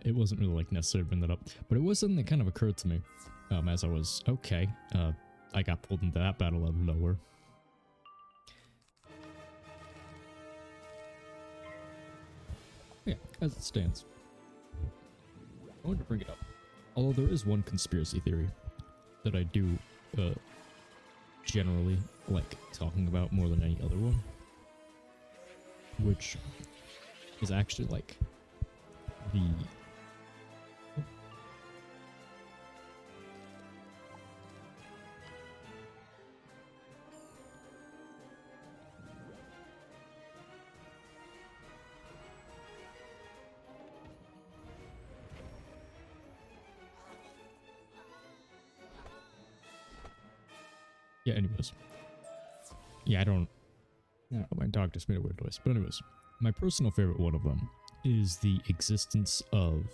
it wasn't really like necessary to bring that up, but it was something that kind of occurred to me as I was, okay, I got pulled into that battle out of nowhere. Yeah, as it stands. I wanted to bring it up. Although there is one conspiracy theory that I do generally like talking about more than any other one, which is actually like the yeah, anyways. Yeah, I don't know, my dog just made a weird noise. But anyways, my personal favorite one of them is the existence of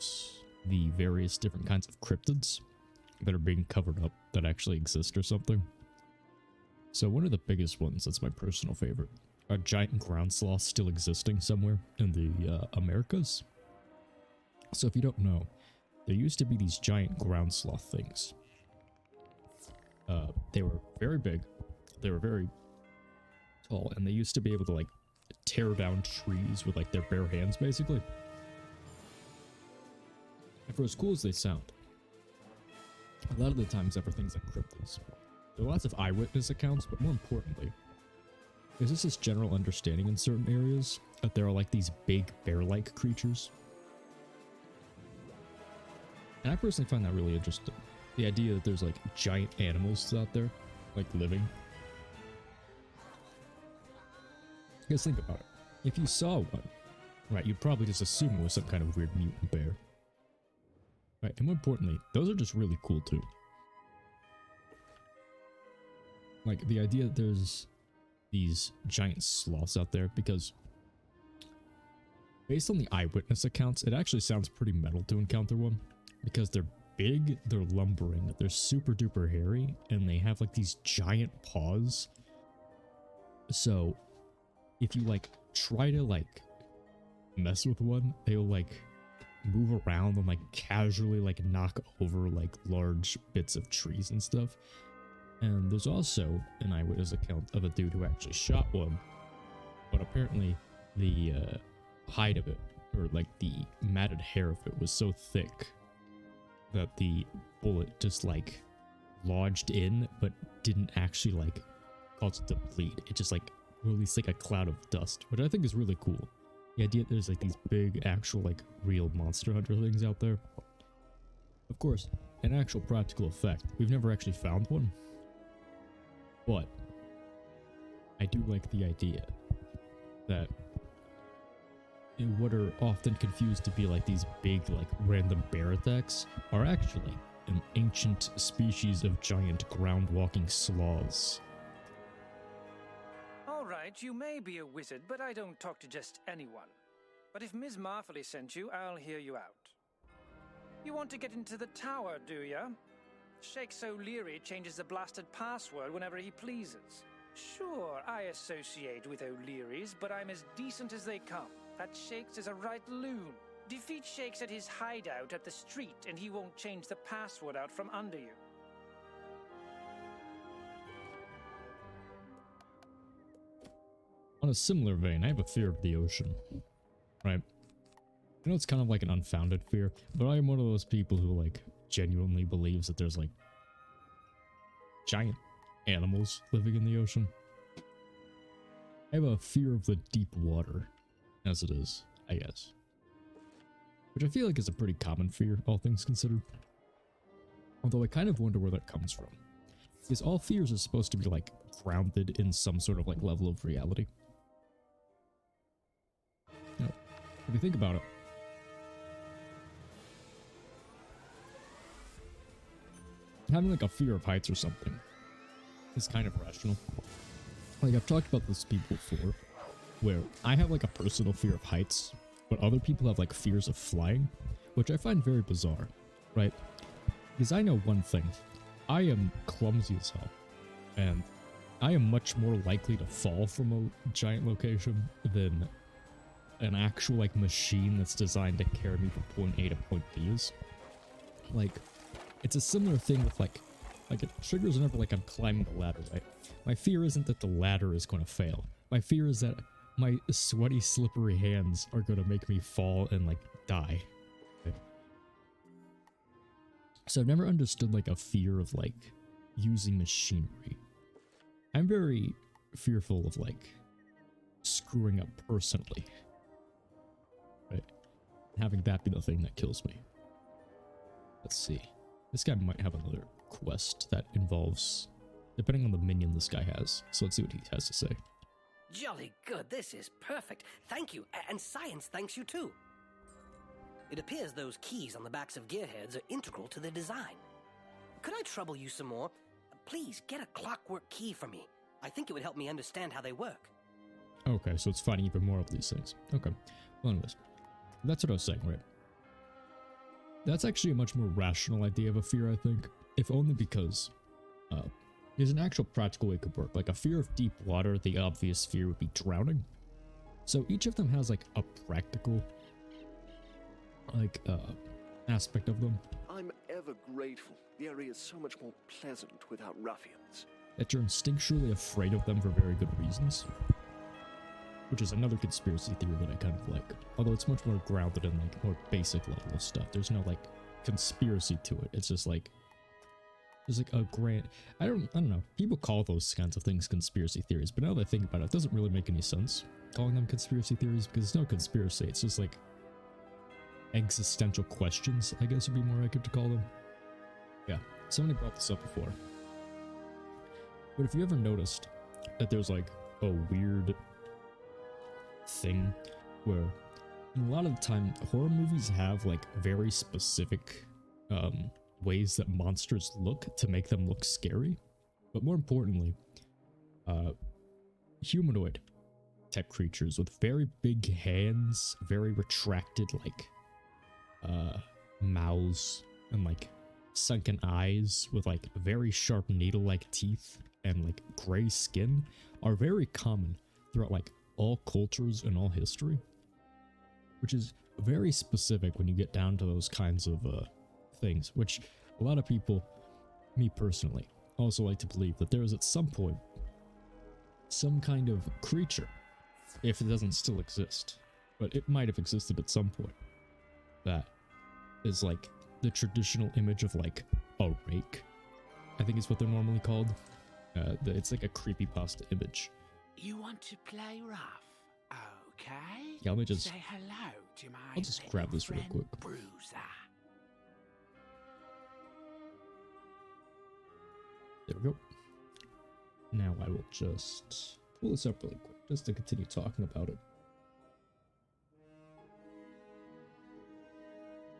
the various different kinds of cryptids that are being covered up that actually exist or something. So one of the biggest ones that's my personal favorite are giant ground sloths still existing somewhere in the Americas. So if you don't know, there used to be these giant ground sloth things. They were very big, they were very tall, and they used to be able to like tear down trees with like their bare hands basically. And for as cool as they sound, a lot of the times they're for things like cryptids. There are lots of eyewitness accounts, but more importantly, there's just this general understanding in certain areas that there are like these big bear-like creatures. And I personally find that really interesting. The idea that there's like giant animals out there, like living. Because think about it. If you saw one, right, you'd probably just assume it was some kind of weird mutant bear. Right, and more importantly, those are just really cool too. Like the idea that there's these giant sloths out there, because based on the eyewitness accounts, it actually sounds pretty metal to encounter one. Because they're big, they're lumbering, they're super duper hairy, and they have like these giant paws. So if you like try to like mess with one, they'll like move around and like casually like knock over like large bits of trees and stuff. And there's also an eyewitness account of a dude who actually shot one, but apparently the hide of it, or like the matted hair of it, was so thick that the bullet just like lodged in but didn't actually like cause it to bleed. It just like released like a cloud of dust, which I think is really cool. The idea that there's like these big actual like real monster hunter things out there. Of course, an actual practical effect, we've never actually found one, but I do like the idea that what are often confused to be like these big like random bear attacks are actually an ancient species of giant ground walking sloths. Alright, you may be a wizard, but I don't talk to just anyone. But if Ms. Marfley sent you, I'll hear you out. You want to get into the tower, do ya? Sheikh O'Leary changes the blasted password whenever he pleases. Sure, I associate with O'Leary's, but I'm as decent as they come. That Shakes is a right loon. Defeat Shakes at his hideout at the street, and he won't change the password out from under you. On a similar vein, I have a fear of the ocean, right? I know it's kind of like an unfounded fear, but I am one of those people who like genuinely believes that there's like giant animals living in the ocean. I have a fear of the deep water, as it is, I guess. Which I feel like is a pretty common fear, all things considered. Although I kind of wonder where that comes from. Because all fears are supposed to be like grounded in some sort of like level of reality. You know, if you think about it, having like a fear of heights or something is kind of rational. Like I've talked about this to people before, where I have like a personal fear of heights, but other people have like fears of flying, which I find very bizarre, right? Because I know one thing, I am clumsy as hell, and I am much more likely to fall from a giant location than an actual like machine that's designed to carry me from point A to point B is. Like, it's a similar thing with like it triggers whenever like I'm climbing the ladder, right? My fear isn't that the ladder is going to fail. My fear is that my sweaty, slippery hands are going to make me fall and like die. Okay. So I've never understood like a fear of like using machinery. I'm very fearful of like screwing up personally. Right? Having that be the thing that kills me. Let's see. This guy might have another quest that involves, depending on the minion this guy has. So let's see what he has to say. Jolly good, this is perfect. Thank you, and science thanks you too. It appears those keys on the backs of gearheads are integral to the design. Could I trouble you some more? Please, get a clockwork key for me. I think it would help me understand how they work. Okay, so it's finding even more of these things. Okay. Well, anyways, that's what I was saying, right? That's actually a much more rational idea of a fear, I think. If only because there's an actual practical way it could work. Like a fear of deep water, the obvious fear would be drowning. So each of them has like a practical like aspect of them. I'm ever grateful. The area is so much more pleasant without ruffians. That you're instinctually afraid of them for very good reasons. Which is another conspiracy theory that I kind of like. Although it's much more grounded in like more basic level of stuff. There's no like conspiracy to it. It's just like there's like a grand, I don't know. People call those kinds of things conspiracy theories, but now that I think about it, it doesn't really make any sense calling them conspiracy theories because it's no conspiracy. It's just like existential questions, I guess would be more accurate to call them. Yeah, somebody brought this up before. But if you ever noticed that there's like a weird thing where a lot of the time horror movies have like very specific ways that monsters look to make them look scary, but more importantly humanoid type creatures with very big hands, very retracted like mouths, and like sunken eyes with like very sharp needle-like teeth and like gray skin are very common throughout like all cultures and all history, which is very specific when you get down to those kinds of things, which a lot of people, me personally, also like to believe that there is at some point some kind of creature, if it doesn't still exist, but it might have existed at some point, that is like the traditional image of like a rake, I think is what they're normally called. It's like a creepypasta image. You want to play rough? Okay. Yeah, let me just say hello to my I'll just grab this real quick. Bruiser. There we go. Now I will just pull this up really quick, just to continue talking about it.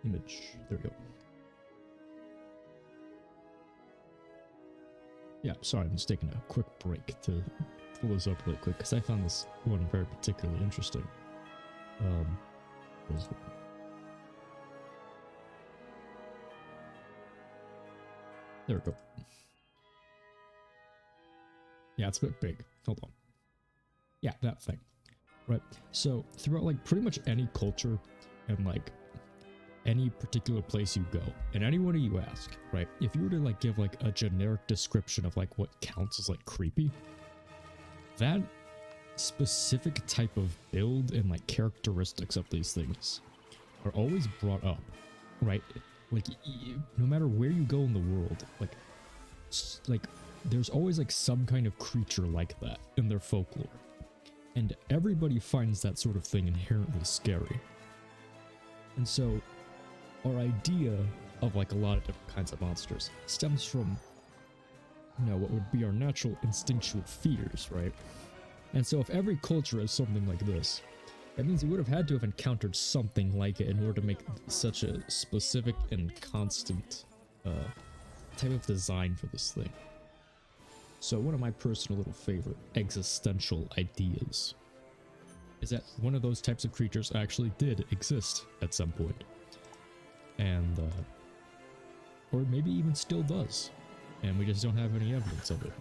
Image. There we go. Yeah, sorry, I'm just taking a quick break to pull this up really quick, because I found this one very particularly interesting. Where's it? There we go. Yeah, it's a bit big. Hold on. Yeah, that thing. Right. So throughout like pretty much any culture and like any particular place you go, and anyone you ask, right, if you were to like give like a generic description of like what counts as like creepy, that specific type of build and like characteristics of these things are always brought up, right? Like no matter where you go in the world, like there's always like some kind of creature like that in their folklore, and everybody finds that sort of thing inherently scary. And so our idea of like a lot of different kinds of monsters stems from, you know, what would be our natural instinctual fears, right? And so if every culture has something like this, that means it would have had to have encountered something like it in order to make such a specific and constant type of design for this thing. So one of my personal little favorite existential ideas is that one of those types of creatures actually did exist at some point. And, or maybe even still does, and we just don't have any evidence of it.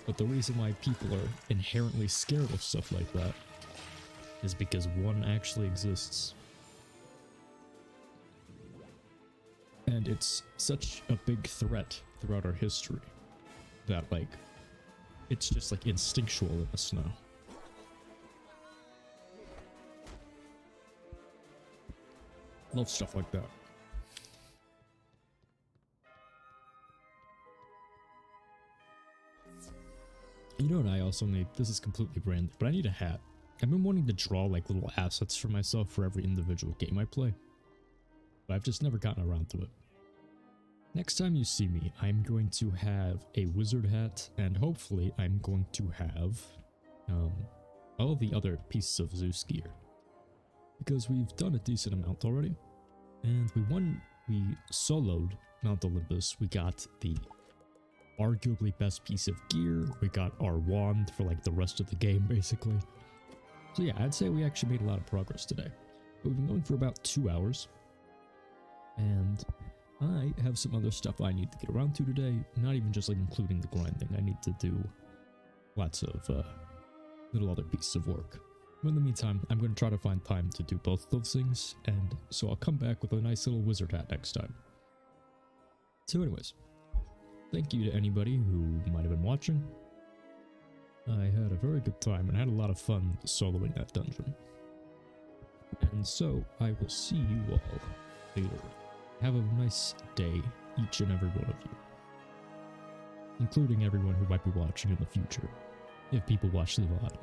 But the reason why people are inherently scared of stuff like that is because one actually exists. And it's such a big threat throughout our history that, like, it's just like instinctual in us now. Love stuff like that. You know what I also need? This is completely random, but I need a hat. I've been wanting to draw like little assets for myself for every individual game I play, but I've just never gotten around to it. Next time you see me, I'm going to have a wizard hat, and hopefully I'm going to have all the other pieces of Zeus gear, because we've done a decent amount already, and we soloed Mount Olympus. We got the arguably best piece of gear, we got our wand for like the rest of the game basically. So yeah, I'd say we actually made a lot of progress today. But we've been going for about 2 hours, and I have some other stuff I need to get around to today, not even just like including the grinding. I need to do lots of little other pieces of work. But in the meantime, I'm going to try to find time to do both of those things, and so I'll come back with a nice little wizard hat next time. So anyways, thank you to anybody who might have been watching. I had a very good time and had a lot of fun soloing that dungeon. And so, I will see you all later. Have a nice day, each and every one of you. Including everyone who might be watching in the future, if people watch the VOD.